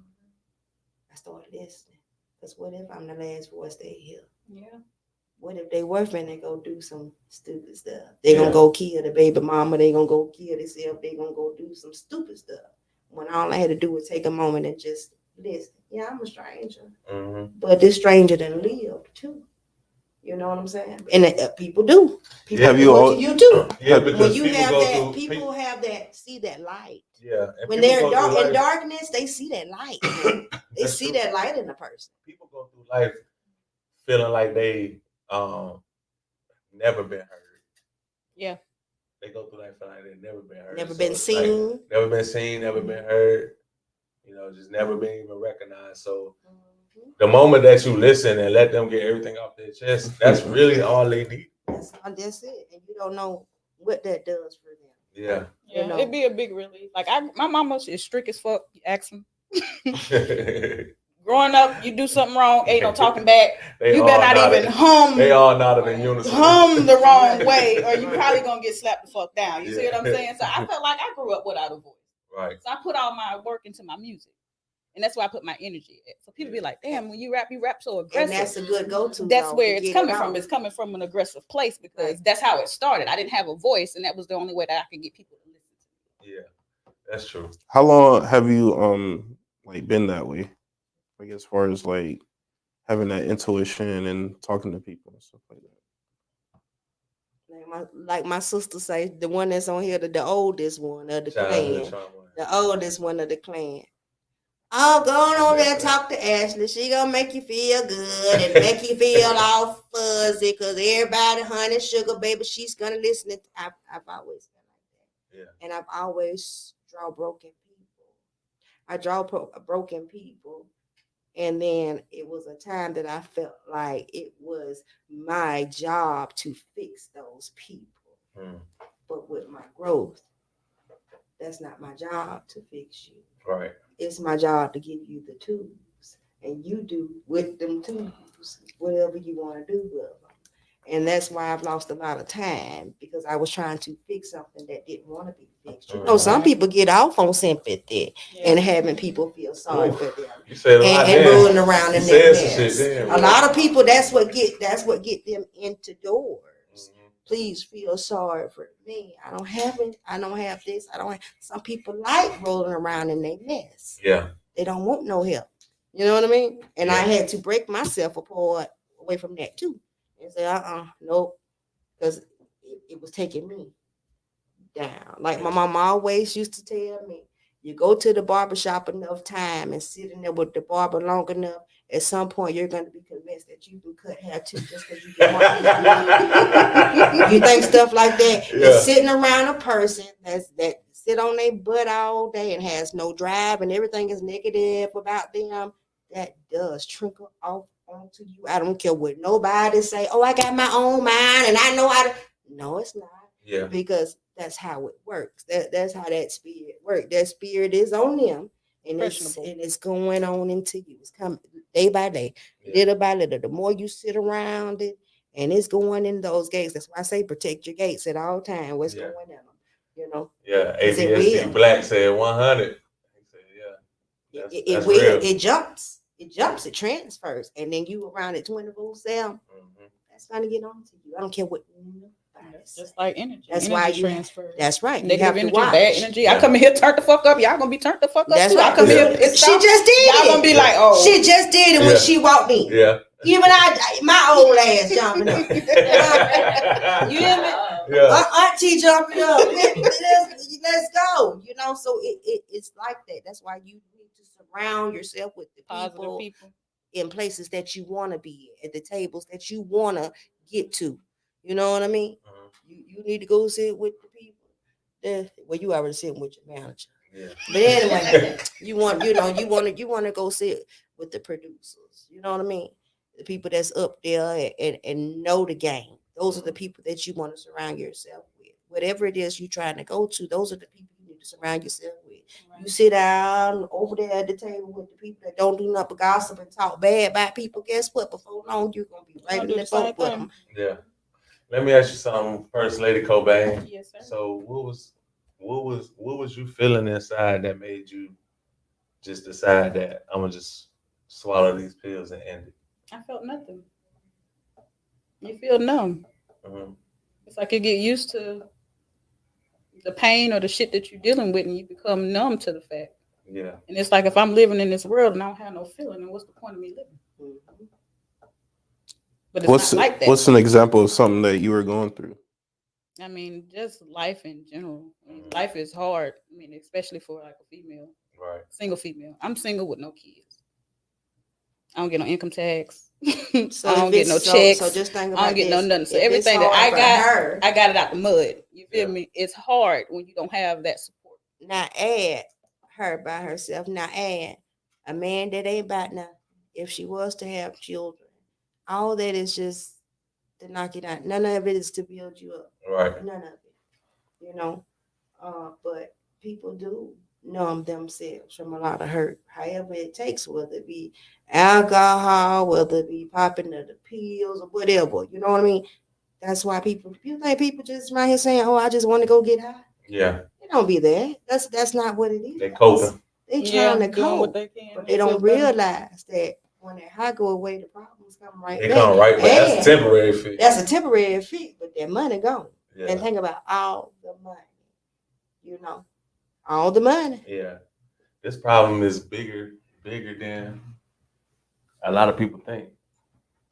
[SPEAKER 4] I start listening. Because what if I'm the last voice they hear?
[SPEAKER 5] Yeah.
[SPEAKER 4] What if they were finna go do some stupid stuff? They gonna go kill the baby mama. They gonna go kill themselves. They gonna go do some stupid stuff. When all I had to do was take a moment and just listen. Yeah, I'm a stranger. But this stranger done lived too. You know what I'm saying? And people do. People
[SPEAKER 3] Have
[SPEAKER 6] you
[SPEAKER 4] look
[SPEAKER 6] all-
[SPEAKER 4] to you too.
[SPEAKER 3] Yeah, because
[SPEAKER 4] When you
[SPEAKER 3] people
[SPEAKER 4] have
[SPEAKER 3] go
[SPEAKER 4] that,
[SPEAKER 3] through,
[SPEAKER 4] people have that, see that light.
[SPEAKER 3] Yeah. And
[SPEAKER 4] When
[SPEAKER 3] people
[SPEAKER 4] they're
[SPEAKER 3] go through
[SPEAKER 4] in
[SPEAKER 3] life-
[SPEAKER 4] darkness, they see that light. They
[SPEAKER 3] That's
[SPEAKER 4] see
[SPEAKER 3] true.
[SPEAKER 4] that light in the person.
[SPEAKER 3] People go through life feeling like they never been heard.
[SPEAKER 5] Yeah.
[SPEAKER 3] they go through life feeling like they've never been heard.
[SPEAKER 4] Never
[SPEAKER 3] So
[SPEAKER 4] been
[SPEAKER 3] it's like,
[SPEAKER 4] seen.
[SPEAKER 3] never been seen, never been heard. You know, just never been even recognized. So the moment that you listen and let them get everything off their chest, that's really all they need.
[SPEAKER 4] That's it. And you don't know what that does for them.
[SPEAKER 3] Yeah.
[SPEAKER 5] Yeah,
[SPEAKER 4] You know.
[SPEAKER 5] it'd be a big relief. Like my mama is strict as fuck. You ask them. Growing up, you do something wrong, ain't no talking back. You better not even hum.
[SPEAKER 3] They all nodded in unison.
[SPEAKER 5] Hum the wrong way, or you probably gonna get slapped the fuck down. You see what I'm saying? So I felt like I grew up without a voice.
[SPEAKER 3] Right.
[SPEAKER 5] So I put all my work into my music. And that's why I put my energy at. So people be like, damn, when you rap so aggressive.
[SPEAKER 4] And that's a good go-to.
[SPEAKER 5] That's where
[SPEAKER 4] to
[SPEAKER 5] it's coming from. It's coming from an aggressive place because that's how it started. I didn't have a voice, and that was the only way that I could get people to listen to me.
[SPEAKER 3] Yeah, that's true.
[SPEAKER 6] How long have you like been that way? Like as far as like having that intuition and talking to people and stuff like that.
[SPEAKER 4] Like my sister say, the one that's on here, the oldest one of the clan. The oldest one of the clan. Oh, go on over there and talk to Ashley. She gonna make you feel good and make you feel all fuzzy because everybody, honey, sugar, baby, she's gonna listen. I've always been like that. Yeah. And I've always draw broken people. I draw broken people. And then it was a time that I felt like it was my job to fix those people. But with my growth, that's not my job to fix you.
[SPEAKER 3] Right.
[SPEAKER 4] It's my job to give you the tools. And you do with them tools whatever you want to do with them. And that's why I've lost a lot of time because I was trying to fix something that didn't want to be fixed. You know, some people get off on sympathy and having people feel sorry for them.
[SPEAKER 3] You said a lot,
[SPEAKER 4] and rolling around in their mess. A lot of people, that's what get them into doors. Please feel sorry for me. I don't have this. Some people like rolling around in their mess.
[SPEAKER 3] Yeah.
[SPEAKER 4] They don't want no help. You know what I mean? And I had to break myself apart away from that too. And say, nope. Because it was taking me down. Like my mom always used to tell me, you go to the barbershop enough time and sit in there with the barber long enough, at some point you're going to be convinced that you can cut hair too just because you can want You think stuff like that. Yeah. And sitting around a person that sit on their butt all day and has no drive and everything is negative about them, that does trickle off onto you. I don't care what nobody say. Oh, I got my own mind and I know how to. No, it's not.
[SPEAKER 3] Yeah.
[SPEAKER 4] Because that's how it works. That's how that spirit works. That spirit is on them, and it's going on into you. It's coming day by day, little by little. The more you sit around it, and it's going in those gates. That's why I say protect your gates at all times. What's going in them? You know.
[SPEAKER 3] Yeah. ABSC Black said 100. He said,
[SPEAKER 4] It will. Real. It jumps. It transfers, and then you around it 24/7. That's gonna get on to you. I don't care what.
[SPEAKER 5] Just like energy.
[SPEAKER 4] That's
[SPEAKER 5] energy
[SPEAKER 4] why you
[SPEAKER 5] transfer.
[SPEAKER 4] That's right.
[SPEAKER 5] Negative energy, bad energy. Yeah. I come in here, turn the fuck up. Y'all gonna be turned the fuck up.
[SPEAKER 4] That's
[SPEAKER 5] too.
[SPEAKER 4] right.
[SPEAKER 5] I come here.
[SPEAKER 4] She just did
[SPEAKER 5] Y'all gonna be like, oh,
[SPEAKER 4] she just did it when she walked in.
[SPEAKER 3] Yeah.
[SPEAKER 4] Even my old ass jumping up. You hear me?
[SPEAKER 3] Yeah.
[SPEAKER 4] Auntie jumping up. Let's go. You know, so it's like that. That's why you need to surround yourself with the
[SPEAKER 5] positive people
[SPEAKER 4] in places that you want to be at the tables that you want to get to. You know what I mean? You need to go sit with the people. Well, you already sitting with your manager. Yeah. But anyway, you want to go sit with the producers. You know what I mean? The people that's up there and know the game. Those are the people that you want to surround yourself with. Whatever it is you're trying to go to, those are the people you need to surround yourself with. Right. You sit down over there at the table with the people that don't do nothing but gossip and talk bad about people. Guess what? Before long, you're gonna be right in the boat with them.
[SPEAKER 3] Yeah. Let me ask you something, First Lady Cobain.
[SPEAKER 5] Yes, sir.
[SPEAKER 3] So what was you feeling inside that made you just decide that I'm gonna just swallow these pills and end it?
[SPEAKER 5] I felt nothing. You feel numb. It's like you get used to the pain or the shit that you're dealing with, and you become numb to the fact.
[SPEAKER 3] Yeah.
[SPEAKER 5] And it's like if I'm living in this world and I don't have no feeling, then what's the point of me living? But it's not like that. What's
[SPEAKER 6] an example of something that you were going through?
[SPEAKER 5] I mean, just life in general. I mean, life is hard. I mean, especially for like a female.
[SPEAKER 3] Right.
[SPEAKER 5] Single female. I'm single with no kids. I don't get no income tax.
[SPEAKER 4] So
[SPEAKER 5] I don't get no checks.
[SPEAKER 4] So just think about
[SPEAKER 5] I don't get no nothing. So
[SPEAKER 4] if
[SPEAKER 5] everything that I got it out the mud. You You feel me? It's hard when you don't have that support.
[SPEAKER 4] Now add her by herself. Now add a man that ain't about nothing. If she was to have children, all that is just to knock it out. None of it is to build you up.
[SPEAKER 3] Right.
[SPEAKER 4] None of it. You know. But people do numb themselves from a lot of hurt. However it takes, whether it be alcohol, whether it be popping of the pills or whatever. You know what I mean? That's why people think people just right here saying, "Oh, I just want to go get high."
[SPEAKER 3] Yeah.
[SPEAKER 4] It don't be that. That's not what it is.
[SPEAKER 3] They coping.
[SPEAKER 4] They trying to
[SPEAKER 5] doing what
[SPEAKER 4] cope,
[SPEAKER 5] they can.
[SPEAKER 4] but they don't realize that when that high go away, the problems come right
[SPEAKER 3] They
[SPEAKER 4] back.
[SPEAKER 3] come right back. That's a temporary fix.
[SPEAKER 4] That's a temporary fix, but that money gone.
[SPEAKER 3] Yeah.
[SPEAKER 4] And think about all the money. You know, all the money.
[SPEAKER 3] Yeah. This problem is bigger than a lot of people think.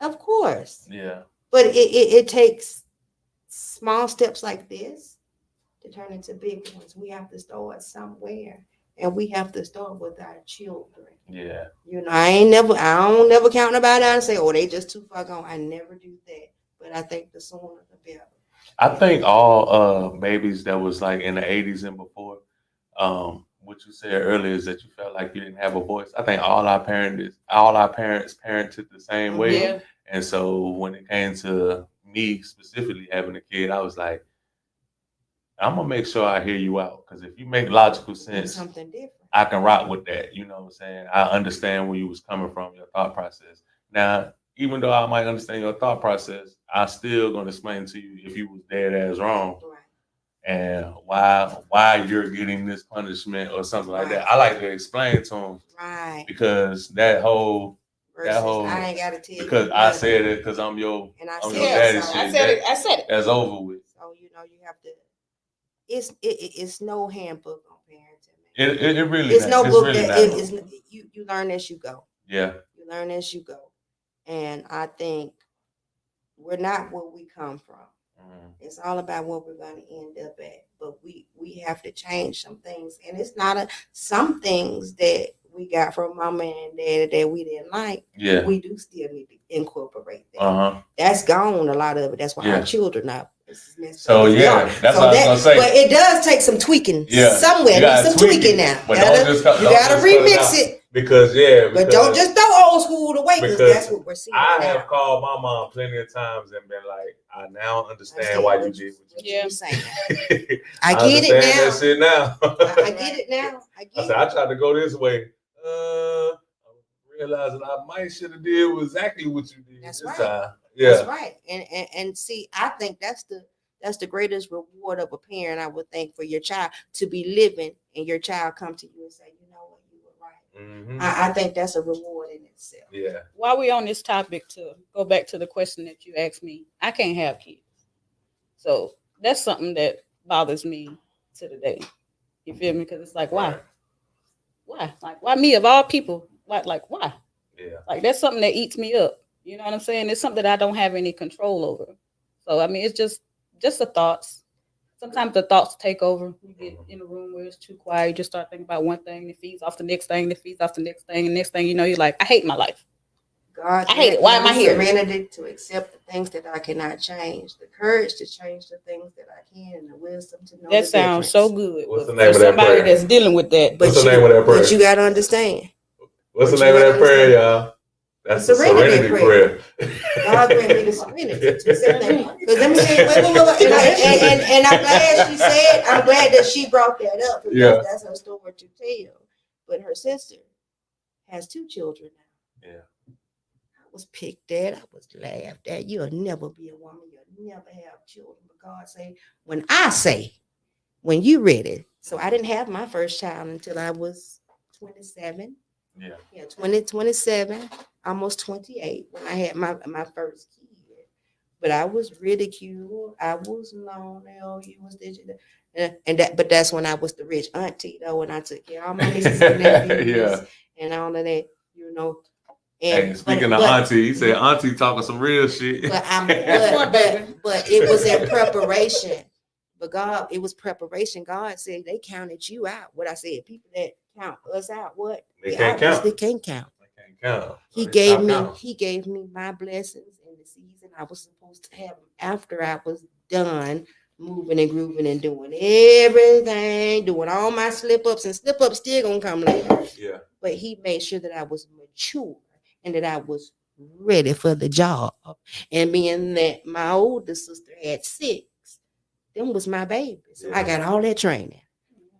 [SPEAKER 4] Of course.
[SPEAKER 3] Yeah.
[SPEAKER 4] But it takes small steps like this to turn into big ones. We have to start somewhere. And we have to start with our children.
[SPEAKER 3] Yeah.
[SPEAKER 4] You know, I don't never count nobody out and say, oh, they just too far gone. I never do that. But I think the sooner the better.
[SPEAKER 3] I think all babies that was like in the 80s and before, what you said earlier is that you felt like you didn't have a voice. I think all our parents parented the same way.
[SPEAKER 5] Yeah.
[SPEAKER 3] And so when it came to me specifically having a kid, I was like, I'm gonna make sure I hear you out. Because if you make logical sense,
[SPEAKER 4] Something different.
[SPEAKER 3] I can rock with that. You know what I'm saying? I understand where you was coming from, your thought process. Now, even though I might understand your thought process, I still gonna explain to you if you was dead ass wrong.
[SPEAKER 4] Right.
[SPEAKER 3] And why you're getting this punishment or something like that. I like to explain to them.
[SPEAKER 4] Right.
[SPEAKER 3] Because that whole
[SPEAKER 4] I ain't gotta tell you.
[SPEAKER 3] because I said it because I'm your daddy
[SPEAKER 5] So
[SPEAKER 3] shit.
[SPEAKER 5] I said it.
[SPEAKER 3] That's over with.
[SPEAKER 4] So you have to. It's no handbook on parenting.
[SPEAKER 3] It really
[SPEAKER 4] It's no book
[SPEAKER 3] really
[SPEAKER 4] that is you learn as you go.
[SPEAKER 3] Yeah.
[SPEAKER 4] You learn as you go, and I think we're not where we come from. It's all about what we're going to end up at. But we have to change some things. And it's not some things that we got from mama and daddy that we didn't like.
[SPEAKER 3] Yeah.
[SPEAKER 4] We do still need to incorporate that.
[SPEAKER 3] Uh-huh.
[SPEAKER 4] That's gone, a lot of it. That's why our children are.
[SPEAKER 3] So yeah, that's what I was gonna say.
[SPEAKER 4] But it does take some tweaking.
[SPEAKER 3] Yeah.
[SPEAKER 4] Somewhere. There's some tweaking now.
[SPEAKER 3] But
[SPEAKER 4] you gotta remix it.
[SPEAKER 3] Because
[SPEAKER 4] but don't just throw old school away because that's what we're seeing.
[SPEAKER 3] I
[SPEAKER 4] now.
[SPEAKER 3] have called my mom plenty of times and been like, I now understand why you did what you
[SPEAKER 4] were saying.
[SPEAKER 3] I
[SPEAKER 4] get it now.
[SPEAKER 3] That shit now.
[SPEAKER 4] I get it now.
[SPEAKER 3] I said I tried to go this way. Realizing I might should have did exactly what you did.
[SPEAKER 4] That's
[SPEAKER 3] this
[SPEAKER 4] right.
[SPEAKER 3] time. Yeah.
[SPEAKER 4] That's right. And see, I think that's the greatest reward of a parent, I would think, for your child to be living and your child come to you and say, you know what, you were right.
[SPEAKER 3] Mm-hmm.
[SPEAKER 4] I think that's a reward in itself.
[SPEAKER 3] Yeah.
[SPEAKER 5] While we on this topic, to go back to the question that you asked me, I can't have kids. So that's something that bothers me to the day. You feel me? Because it's like, why?
[SPEAKER 3] Right.
[SPEAKER 5] Why? Like, why me of all people? Like, why?
[SPEAKER 3] Yeah.
[SPEAKER 5] Like, that's something that eats me up. You know what I'm saying? It's something that I don't have any control over. So, I mean, it's just the thoughts. Sometimes the thoughts take over. You get in a room where it's too quiet. You just start thinking about one thing, it feeds off the next thing, it feeds off the next thing, and next thing you know, you're like, I hate my life.
[SPEAKER 4] God,
[SPEAKER 5] I hate it. Why am I here?
[SPEAKER 4] Serenity to accept the things that I cannot change, the courage to change the things that I can, and the wisdom to know.
[SPEAKER 5] That sounds so good.
[SPEAKER 3] What's the name of that
[SPEAKER 5] somebody
[SPEAKER 3] prayer?
[SPEAKER 5] that's dealing with that.
[SPEAKER 3] What's the name of that prayer?
[SPEAKER 4] But you got to understand.
[SPEAKER 3] What's the name of that prayer, y'all? That's the serenity prayer.
[SPEAKER 4] God grant me the serenity to accept that. Because let me say, and I'm glad she said. I'm glad that she brought that up. Because
[SPEAKER 3] Yeah.
[SPEAKER 4] that's her story to tell. But her sister has 2 children now.
[SPEAKER 3] Yeah.
[SPEAKER 4] I was picked at. I was laughed at. You'll never be a woman. You'll never have children. But God say, when you ready. So I didn't have my first child until I was 27. Yeah, 27, almost 28 when I had my first kid. But I was ridiculed. I was known. You was digital. But that's when I was the rich auntie though, when I took care of all my nieces and nephews and all of that, you know. And
[SPEAKER 3] hey, speaking of auntie, he said auntie talking some real shit.
[SPEAKER 4] But it was in preparation. But God, it was preparation. God said they counted you out. What I said, people that count us out, what?
[SPEAKER 3] They can't count.
[SPEAKER 4] They can't count.
[SPEAKER 3] They can't count.
[SPEAKER 4] He gave me my blessings in the season I was supposed to have them after I was done moving and grooving and doing everything, doing all my slip-ups, and slip-ups still gonna come later.
[SPEAKER 3] Yeah.
[SPEAKER 4] But he made sure that I was mature and that I was ready for the job. And being that my older sister had 6, them was my babies. So I got all that training.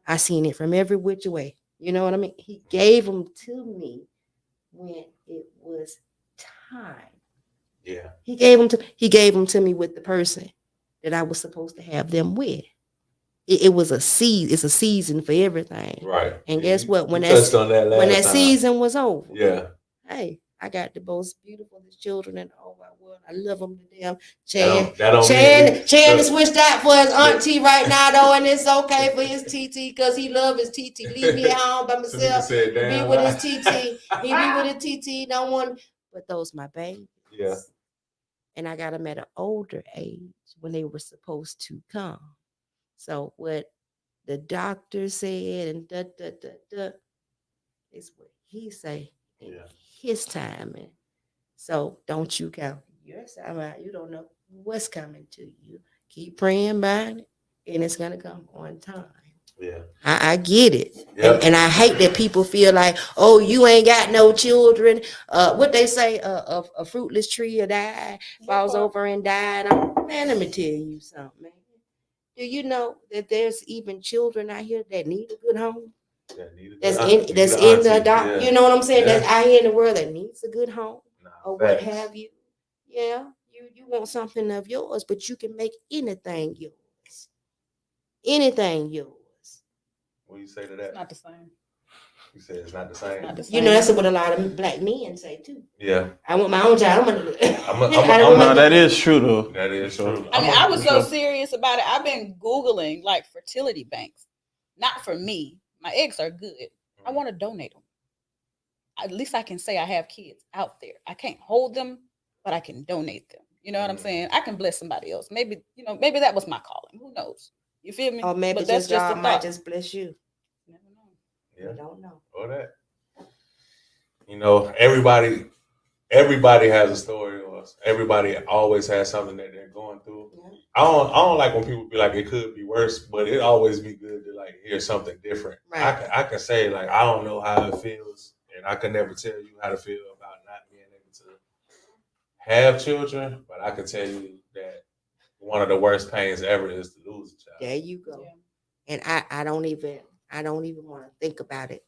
[SPEAKER 4] I seen it from every which way. You know what I mean? He gave them to me when it was time.
[SPEAKER 3] Yeah.
[SPEAKER 4] He gave them to me with the person that I was supposed to have them with. It was a season. It's a season for everything.
[SPEAKER 3] Right.
[SPEAKER 4] And
[SPEAKER 3] Yeah,
[SPEAKER 4] guess what? When
[SPEAKER 3] you touched on that
[SPEAKER 4] when
[SPEAKER 3] last
[SPEAKER 4] that
[SPEAKER 3] time.
[SPEAKER 4] season was over,
[SPEAKER 3] Yeah.
[SPEAKER 4] hey, I got the most beautiful children in the whole wide world. I love them to death. Chan is switched out for his auntie right now, though, and it's okay for his TT because he love his TT. Leave me at home by myself. He be with his TT. He be with his TT. Don't want, but those my babies.
[SPEAKER 3] Yeah.
[SPEAKER 4] And I got them at an older age when they were supposed to come. So what the doctor said and is what he say in his timing. So don't you count your time out. You don't know what's coming to you. Keep praying about it, and it's gonna come on time.
[SPEAKER 3] Yeah.
[SPEAKER 4] I get it.
[SPEAKER 3] Yep.
[SPEAKER 4] And I hate that people feel like, oh, you ain't got no children. What they say, a fruitless tree or die, falls over and died. Man, let me tell you something, man. Do you know that there's even children out here that need a good home? That's in the doc. You know what I'm saying? That's out here in the world that needs a good home or what have you. Yeah, you want something of yours, but you can make anything yours. Anything yours.
[SPEAKER 3] What do you say to that?
[SPEAKER 5] It's not the same.
[SPEAKER 3] You said it's not the same.
[SPEAKER 4] You know, that's what a lot of black men say too.
[SPEAKER 3] Yeah.
[SPEAKER 4] I want my own child.
[SPEAKER 6] No, that is true though.
[SPEAKER 3] That is true.
[SPEAKER 5] I mean, I was so serious about it. I've been Googling like fertility banks. Not for me. My eggs are good. I want to donate them. At least I can say I have kids out there. I can't hold them, but I can donate them. You know what I'm saying? I can bless somebody else. Maybe, maybe that was my calling. Who knows? You feel me?
[SPEAKER 4] Or maybe
[SPEAKER 5] but that's just
[SPEAKER 4] God might just bless you.
[SPEAKER 5] You never know.
[SPEAKER 3] Yeah.
[SPEAKER 4] You don't know.
[SPEAKER 3] Or that. You know, everybody has a story, or everybody always has something that they're going through. Yeah. I don't like when people be like it could be worse, but it always be good to like hear something different. Right. I can say like I don't know how it feels, and I can never tell you how to feel about not being able to have children, but I can tell you that one of the worst pains ever is to lose a child.
[SPEAKER 4] There you go. Yeah. And I don't even want to think about it.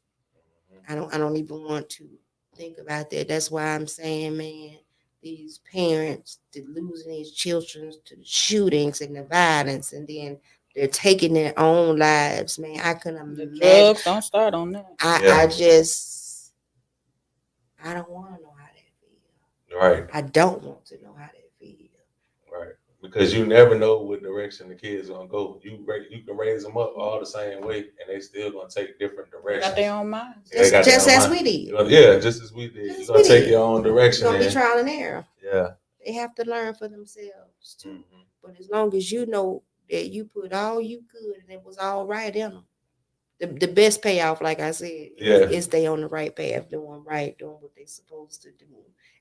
[SPEAKER 4] Mm-hmm. I don't even want to think about that. That's why I'm saying, man, these parents losing these children to the shootings and the violence, and then they're taking their own lives, man. I couldn't imagine.
[SPEAKER 5] Drugs, don't start on that.
[SPEAKER 4] I don't want to know how that feels.
[SPEAKER 3] Right.
[SPEAKER 4] I don't want to know how that feels.
[SPEAKER 3] Right. Because you never know what direction the kids gonna go. You can raise them up all the same way, and they still gonna take different directions.
[SPEAKER 5] They got their own minds.
[SPEAKER 4] Just as we did.
[SPEAKER 3] Yeah, just as we did. You're gonna take your own direction.
[SPEAKER 4] It's gonna be trial and error.
[SPEAKER 3] Yeah.
[SPEAKER 4] They have to learn for themselves too. Mm-hmm. But as long as you know that you put all you could and it was all right in them, the best payoff, like I said, is they on the right path, doing what they're supposed to do,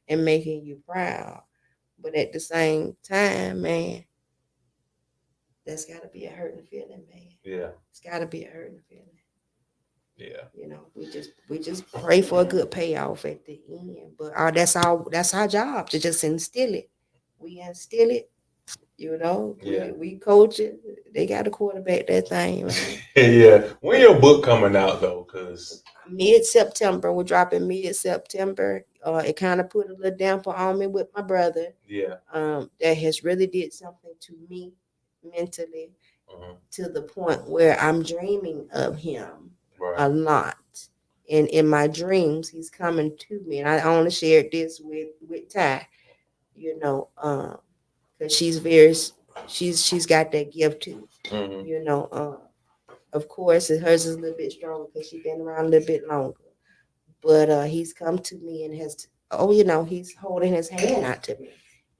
[SPEAKER 4] and making you proud. But at the same time, man, that's got to be a hurting feeling, man.
[SPEAKER 3] Yeah,
[SPEAKER 4] it's got to be a hurting feeling.
[SPEAKER 3] Yeah,
[SPEAKER 4] you know, we just pray for a good payoff at the end. But that's our job to just instill it. We instill it. You know, we coach it. They got to quarterback that thing. Right?
[SPEAKER 3] Yeah. When your book coming out though? Because
[SPEAKER 4] mid-September, we're dropping mid-September. It kind of put a little damper on me with my brother.
[SPEAKER 3] Yeah.
[SPEAKER 4] That has really did something to me mentally, to the point where I'm dreaming of him a lot. And in my dreams, he's coming to me. And I only shared this with Ty, you know, because she's got that gift too. Mm-hmm. You know, of course, hers is a little bit stronger because she's been around a little bit longer. But he's come to me and he's holding his hand out to me.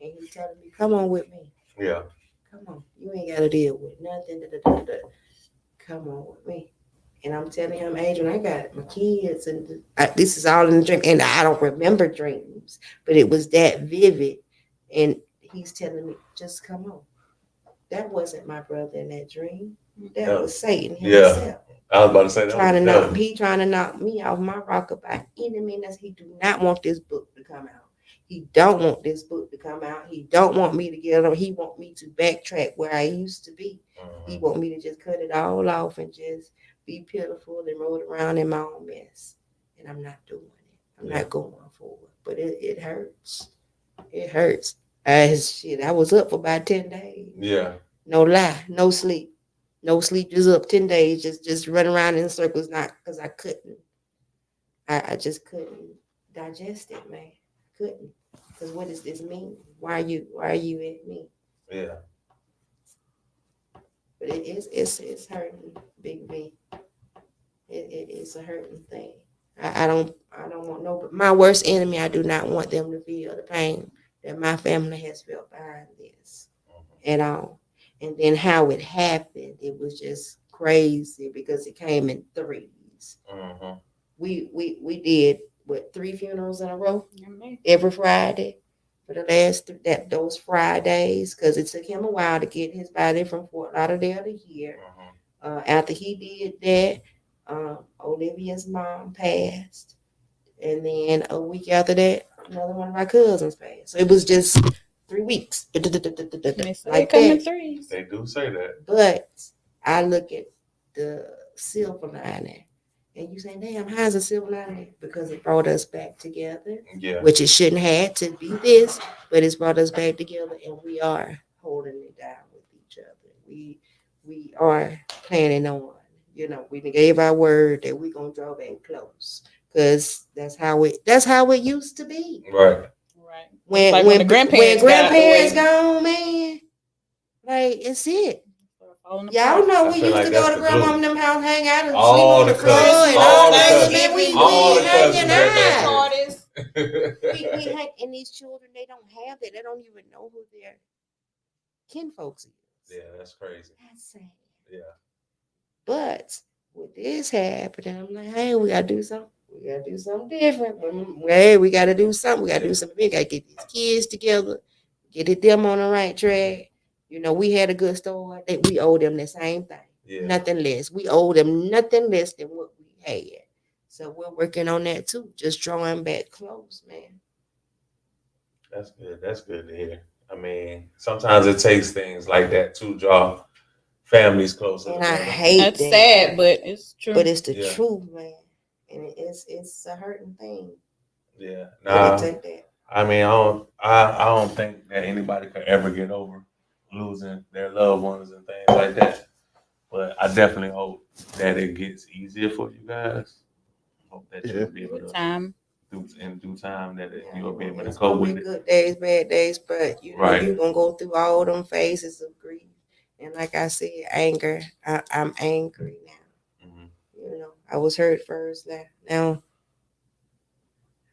[SPEAKER 4] And he's telling me, come on with me.
[SPEAKER 3] Yeah.
[SPEAKER 4] Come on. You ain't got to deal with nothing. Come on with me. And I'm telling him, Adrian, I got my kids. And this is all in the dream. And I don't remember dreams. But it was that vivid. And he's telling me, just come on. That wasn't my brother in that dream. That
[SPEAKER 3] Yeah.
[SPEAKER 4] was Satan
[SPEAKER 3] Yeah.
[SPEAKER 4] himself.
[SPEAKER 3] I was about to say that
[SPEAKER 4] Trying
[SPEAKER 3] was
[SPEAKER 4] to
[SPEAKER 3] the
[SPEAKER 4] knock
[SPEAKER 3] devil.
[SPEAKER 4] he trying to knock me off my rocker by any means. He do not want this book to come out. He don't want this book to come out. He don't want me to get on. He want me to backtrack where I used to be. He want me to just cut it all off and just be pitiful and roll around in my own mess. And I'm not doing it. I'm not going forward. But it hurts. It hurts. I was up for about 10 days.
[SPEAKER 3] Yeah.
[SPEAKER 4] No lie. No sleep. No sleep, just up 10 days, just running around in circles, not because I couldn't. I just couldn't digest it, man. Couldn't. Because what does this mean? Why are you at me?
[SPEAKER 3] Yeah.
[SPEAKER 4] But it's hurting, Big B. It's a hurting thing. I don't want no, but my worst enemy, I do not want them to feel the pain that my family has felt behind this at all. And then how it happened, it was just crazy because it came in threes. We did what 3 funerals in a row every Friday for the last those Fridays, because it took him a while to get his body from Fort Lauderdale to here. After he did that, Olivia's mom passed, and then a week after that, another one of my cousins passed. So it was just 3 weeks like that.
[SPEAKER 5] Threes.
[SPEAKER 3] They do say that.
[SPEAKER 4] But I look at the silver lining, and you say, "Damn, how's a silver lining?" Because it brought us back together,
[SPEAKER 3] Yeah.
[SPEAKER 4] which it shouldn't have to be this, but it's brought us back together, and we are holding it down with each other. We are planning on, we gave our word that we're gonna draw back close, because that's how it used to be.
[SPEAKER 3] Right.
[SPEAKER 5] Right.
[SPEAKER 4] When
[SPEAKER 5] Like
[SPEAKER 4] when
[SPEAKER 5] when the grandparents got
[SPEAKER 4] grandparents
[SPEAKER 5] away.
[SPEAKER 4] gone, man, like it's it.
[SPEAKER 5] Falling
[SPEAKER 4] Y'all
[SPEAKER 5] apart.
[SPEAKER 4] know
[SPEAKER 3] I
[SPEAKER 4] we
[SPEAKER 3] feel
[SPEAKER 4] used
[SPEAKER 3] like
[SPEAKER 4] to go
[SPEAKER 3] that's
[SPEAKER 4] to
[SPEAKER 3] the
[SPEAKER 4] grandma
[SPEAKER 3] glue.
[SPEAKER 4] and them house, hang out and sleep
[SPEAKER 3] All
[SPEAKER 4] on the
[SPEAKER 3] the
[SPEAKER 4] floor
[SPEAKER 3] cousins,
[SPEAKER 4] and
[SPEAKER 3] all
[SPEAKER 4] all
[SPEAKER 3] the
[SPEAKER 4] that.
[SPEAKER 3] cousins,
[SPEAKER 4] Man, we
[SPEAKER 3] all the
[SPEAKER 4] hanging
[SPEAKER 3] cousins
[SPEAKER 4] out.
[SPEAKER 3] back
[SPEAKER 5] Parties.
[SPEAKER 4] We hang, and these children, they don't have that. They don't even know who their kinfolks is.
[SPEAKER 3] Yeah, that's crazy.
[SPEAKER 4] That's sad.
[SPEAKER 3] Yeah.
[SPEAKER 4] But with this happening, I'm like, hey, we gotta do something. We gotta do something different. Hey, we gotta do something. We gotta do something. We gotta get these kids together, get them on the right track. We had a good start. That we owe them the same thing.
[SPEAKER 3] Yeah.
[SPEAKER 4] Nothing less. We owe them nothing less than what we had. So we're working on that too. Just drawing back close, man.
[SPEAKER 3] That's good. That's good to hear. I mean, sometimes it takes things like that to draw families closer
[SPEAKER 4] And I
[SPEAKER 3] together.
[SPEAKER 4] hate
[SPEAKER 5] That's
[SPEAKER 4] that.
[SPEAKER 5] sad, but it's true.
[SPEAKER 4] But it's the
[SPEAKER 3] Yeah.
[SPEAKER 4] truth, man. And it's a hurting thing.
[SPEAKER 3] Yeah.
[SPEAKER 4] But
[SPEAKER 3] Nah.
[SPEAKER 4] it take that.
[SPEAKER 3] I mean, I don't think that anybody could ever get over losing their loved ones and things like that. But I definitely hope that it gets easier for you guys. Hope that you'll be able to
[SPEAKER 5] Time.
[SPEAKER 3] in due time that
[SPEAKER 4] Yeah,
[SPEAKER 3] you'll be able to
[SPEAKER 4] it's
[SPEAKER 3] cope
[SPEAKER 4] gonna be
[SPEAKER 3] with it.
[SPEAKER 4] good days, bad days, but
[SPEAKER 3] Right.
[SPEAKER 4] you're gonna go through all them phases of grief. And like I said, anger. I'm angry now.
[SPEAKER 3] Mhm.
[SPEAKER 4] I was hurt first. Now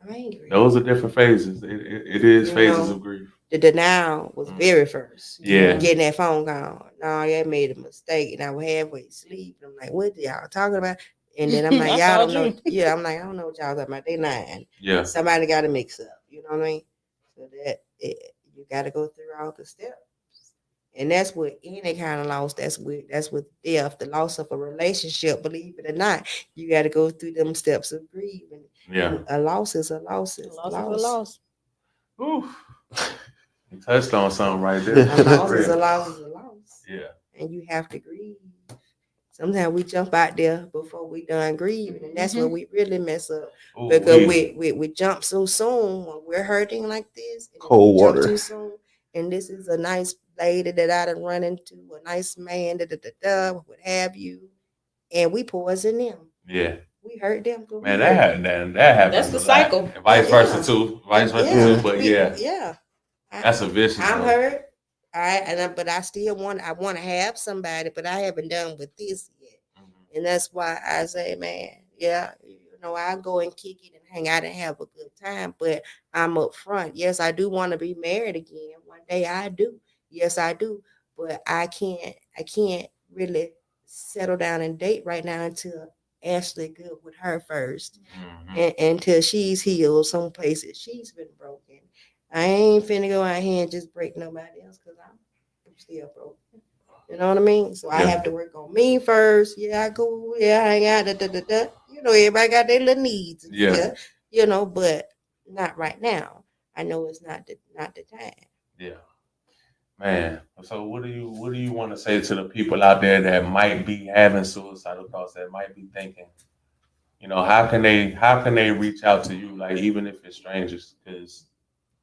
[SPEAKER 4] I'm angry.
[SPEAKER 3] Those are different phases. It is
[SPEAKER 4] You
[SPEAKER 3] phases
[SPEAKER 4] know,
[SPEAKER 3] of grief.
[SPEAKER 4] The denial was very first.
[SPEAKER 3] Yeah.
[SPEAKER 4] Getting that phone call. No, y'all made a mistake. And I was halfway asleep. I'm like, what y'all talking about? And then I'm like,
[SPEAKER 5] I
[SPEAKER 4] y'all don't
[SPEAKER 5] called
[SPEAKER 4] know. Yeah, I'm like, I don't know what y'all talking about. They lying.
[SPEAKER 3] Yeah.
[SPEAKER 4] Somebody got to mix up. You know what I mean? So you got to go through all the steps. And that's with any kind of loss. That's with death, the loss of a relationship. Believe it or not, you got to go through them steps of grieving.
[SPEAKER 3] Yeah.
[SPEAKER 4] And a loss is a loss. Is a
[SPEAKER 5] Loss is a
[SPEAKER 4] loss.
[SPEAKER 5] loss.
[SPEAKER 3] Oof. You touched on something right there.
[SPEAKER 4] A loss is a loss is a loss.
[SPEAKER 3] Yeah.
[SPEAKER 4] And you have to grieve. Sometimes we jump out there before we done grieving, and that's where we really mess up.
[SPEAKER 3] Ooh,
[SPEAKER 4] Because
[SPEAKER 3] wee.
[SPEAKER 4] we jump so soon when we're hurting like this, and
[SPEAKER 6] Cold
[SPEAKER 4] we jump
[SPEAKER 6] water.
[SPEAKER 4] too soon. And this is a nice lady that I done run into, a nice man, what have you, and we poison them.
[SPEAKER 3] Yeah.
[SPEAKER 4] We hurt them.
[SPEAKER 3] Man, that happens. That's
[SPEAKER 5] the
[SPEAKER 3] a lot.
[SPEAKER 5] cycle.
[SPEAKER 3] And vice versa
[SPEAKER 4] Yeah.
[SPEAKER 3] too. Vice versa
[SPEAKER 4] Yeah.
[SPEAKER 3] too. But
[SPEAKER 4] Yeah.
[SPEAKER 3] that's a vicious
[SPEAKER 4] I'm
[SPEAKER 3] one.
[SPEAKER 4] hurt. All right, but I still want to have somebody, but I haven't done with this yet. And that's why I say, man, yeah, I go and kick it and hang out and have a good time, but I'm up front. Yes, I do want to be married again. One day I do. Yes, I do. But I can't really settle down and date right now until Ashley good with her first. And until she's healed some places she's been broken. I ain't finna go out here and just break nobody else because I'm still broke. You know what I mean? So I
[SPEAKER 3] Yeah.
[SPEAKER 4] have to work on me first. Yeah, I go, yeah, hang out, You know, everybody got their little needs.
[SPEAKER 3] Yeah.
[SPEAKER 4] You know, but not right now. I know it's not the time.
[SPEAKER 3] Yeah. Man, so what do you want to say to the people out there that might be having suicidal thoughts, that might be thinking, you know, how can they reach out to you, like even if it's strangers? Because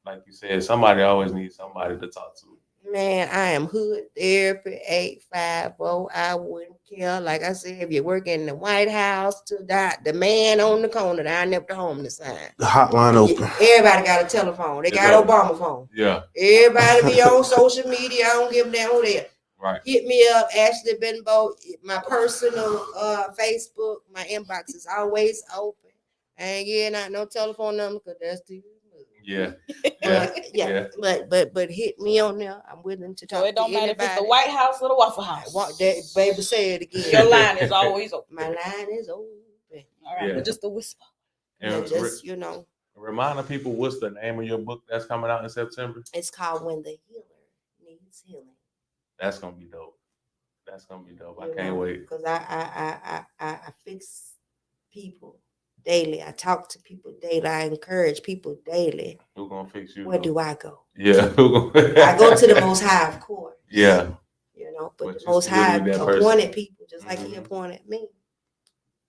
[SPEAKER 3] like you said, somebody always needs somebody to talk to.
[SPEAKER 4] Man, I am hood therapy 850. I wouldn't care. Like I said, if you work in the White House, to the man on the corner down up the homeless sign.
[SPEAKER 6] The hotline open.
[SPEAKER 4] Everybody got a telephone. They got Obama phone.
[SPEAKER 3] Yeah.
[SPEAKER 4] Everybody be on social media. I don't give a damn who they are.
[SPEAKER 3] Right.
[SPEAKER 4] Hit me up, Ashley Benboe. My personal Facebook, my inbox is always open. I ain't getting out no telephone number because that's too.
[SPEAKER 3] Yeah.
[SPEAKER 4] But hit me on there. I'm willing to talk.
[SPEAKER 5] So it don't
[SPEAKER 4] to
[SPEAKER 5] matter
[SPEAKER 4] anybody.
[SPEAKER 5] if it's the White House or the Waffle House.
[SPEAKER 4] That baby said again.
[SPEAKER 5] Your line is always open.
[SPEAKER 4] My line is open.
[SPEAKER 5] All right, but just a whisper.
[SPEAKER 3] And
[SPEAKER 4] just you know,
[SPEAKER 3] reminding people, what's the name of your book that's coming out in September?
[SPEAKER 4] it's called When the Healer Needs Healing.
[SPEAKER 3] That's gonna be dope. That's gonna be dope. I can't wait.
[SPEAKER 4] Because I fix people daily. I talk to people daily. I encourage people daily.
[SPEAKER 3] Who's gonna fix you?
[SPEAKER 4] Where do I go?
[SPEAKER 3] Yeah.
[SPEAKER 4] I go to the Most High, of course.
[SPEAKER 3] Yeah.
[SPEAKER 4] You know, but the
[SPEAKER 3] you
[SPEAKER 4] Most
[SPEAKER 3] still
[SPEAKER 4] High
[SPEAKER 3] need that
[SPEAKER 4] appointed
[SPEAKER 3] person.
[SPEAKER 4] people just like He appointed me.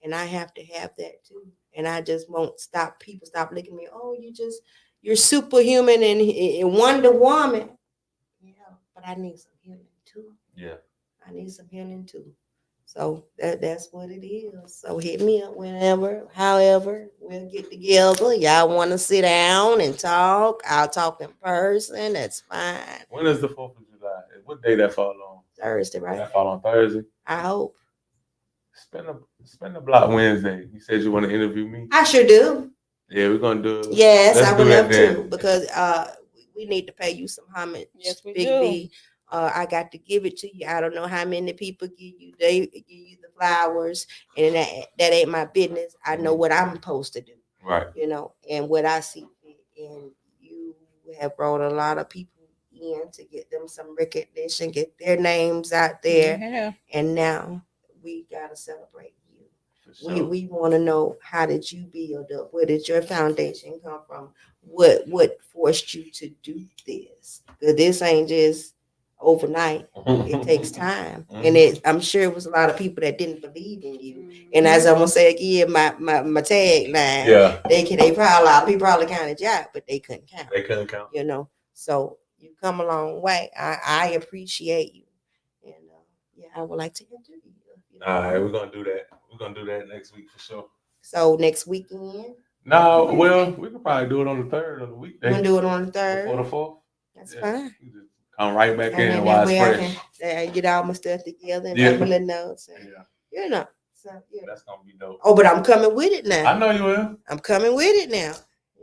[SPEAKER 4] And I have to have that too. And I just won't stop people stop looking at me. Oh, you're superhuman and Wonder Woman. Yeah, but I need some healing too.
[SPEAKER 3] Yeah.
[SPEAKER 4] I need some healing too. So that's what it is. So hit me up whenever, however, we'll get together. Y'all want to sit down and talk? I'll talk in person. That's fine.
[SPEAKER 3] When is the 4th of July? What day that fall on?
[SPEAKER 4] Thursday, right?
[SPEAKER 3] That fall on Thursday.
[SPEAKER 4] I hope.
[SPEAKER 3] Spend the block Wednesday. You said you want to interview me.
[SPEAKER 4] I sure do.
[SPEAKER 3] Yeah, we're gonna do it.
[SPEAKER 4] Yes,
[SPEAKER 3] Let's
[SPEAKER 4] I would
[SPEAKER 3] do that
[SPEAKER 4] love
[SPEAKER 3] then.
[SPEAKER 4] to because we need to pay you some homage.
[SPEAKER 5] Yes, we
[SPEAKER 4] Big
[SPEAKER 5] do.
[SPEAKER 4] B. I got to give it to you. I don't know how many people give you the flowers, and that ain't my business. I know what I'm supposed to do.
[SPEAKER 3] Right.
[SPEAKER 4] You know, and what I see fit. And you have brought a lot of people in to get them some recognition, get their names out there.
[SPEAKER 5] Yeah.
[SPEAKER 4] And now we gotta celebrate you.
[SPEAKER 3] For sure.
[SPEAKER 4] We want to know, how did you build up? Where did your foundation come from? What forced you to do this? Because this ain't just overnight. It takes time. And I'm sure it was a lot of people that didn't believe in you. And as I'm gonna say again, my tagline,
[SPEAKER 3] Yeah.
[SPEAKER 4] they probably, a lot of people probably counted you out, but they couldn't count.
[SPEAKER 3] They couldn't count.
[SPEAKER 4] You know, so you come a long way. I appreciate you. And yeah, I would like to interview you.
[SPEAKER 3] All right, we're gonna do that. We're gonna do that next week for sure.
[SPEAKER 4] So next weekend,
[SPEAKER 3] No, well, we could probably do it on the 3rd of the weekday.
[SPEAKER 4] we're gonna do it on the 3rd.
[SPEAKER 3] Before the 4th.
[SPEAKER 4] That's
[SPEAKER 3] Yeah.
[SPEAKER 4] fine.
[SPEAKER 3] You just come right back in
[SPEAKER 4] And
[SPEAKER 3] and
[SPEAKER 4] then that
[SPEAKER 3] watch
[SPEAKER 4] way I
[SPEAKER 3] fresh.
[SPEAKER 4] can get all my stuff together and
[SPEAKER 3] Yeah.
[SPEAKER 4] make my little notes. And,
[SPEAKER 3] Yeah,
[SPEAKER 4] you know. So yeah.
[SPEAKER 3] that's gonna be dope.
[SPEAKER 4] Oh, but I'm coming with it now.
[SPEAKER 3] I know you will.
[SPEAKER 4] I'm coming with it now.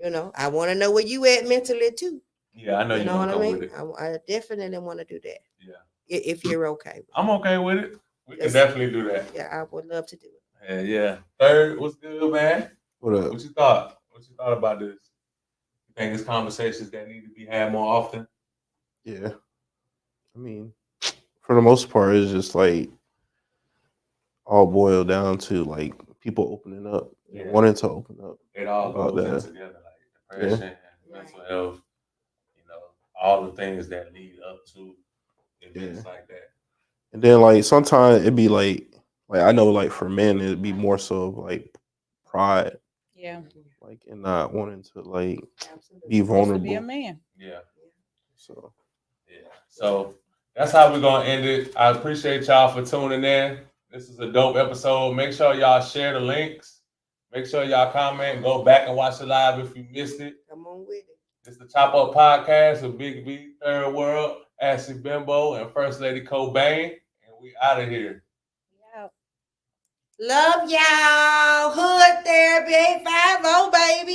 [SPEAKER 4] You know, I want to know where you at mentally too.
[SPEAKER 3] Yeah, I know
[SPEAKER 4] You
[SPEAKER 3] you
[SPEAKER 4] know
[SPEAKER 3] want
[SPEAKER 4] what
[SPEAKER 3] to
[SPEAKER 4] I
[SPEAKER 3] come
[SPEAKER 4] mean?
[SPEAKER 3] with it.
[SPEAKER 4] I definitely want to do that.
[SPEAKER 3] Yeah,
[SPEAKER 4] If you're okay.
[SPEAKER 3] I'm okay with it. We can
[SPEAKER 4] Yes.
[SPEAKER 3] definitely do that.
[SPEAKER 4] Yeah, I would love to do it.
[SPEAKER 3] Yeah. 3rd, what's good, man?
[SPEAKER 6] What up?
[SPEAKER 3] What you thought? What you thought about this? You think it's conversations that need to be had more often?
[SPEAKER 6] Yeah. I mean, for the most part, it's just like all boiled down to like people opening up,
[SPEAKER 3] Yeah.
[SPEAKER 6] wanting to open up.
[SPEAKER 3] It all
[SPEAKER 6] About
[SPEAKER 3] goes in
[SPEAKER 6] that.
[SPEAKER 3] together, like depression, mental health, you know, all the things that lead up to events like that.
[SPEAKER 6] And then like sometimes it'd be like I know like for men it'd be more so of, like pride,
[SPEAKER 5] Yeah.
[SPEAKER 6] like in not wanting to like
[SPEAKER 4] Absolutely.
[SPEAKER 6] be
[SPEAKER 5] Supposed to be a
[SPEAKER 6] vulnerable.
[SPEAKER 5] man.
[SPEAKER 3] Yeah.
[SPEAKER 6] So
[SPEAKER 3] Yeah. So that's how we're gonna end it. I appreciate y'all for tuning in. This is a dope episode. Make sure y'all share the links. Make sure y'all comment and go back and watch it live if you missed it.
[SPEAKER 4] Come on with it.
[SPEAKER 3] It's the Chop Up Podcast with Big B, Third World, Ashley Benboe, and First Lady Cobain. And we out of here.
[SPEAKER 5] Yeah.
[SPEAKER 4] Love y'all. Hood therapy 850, baby.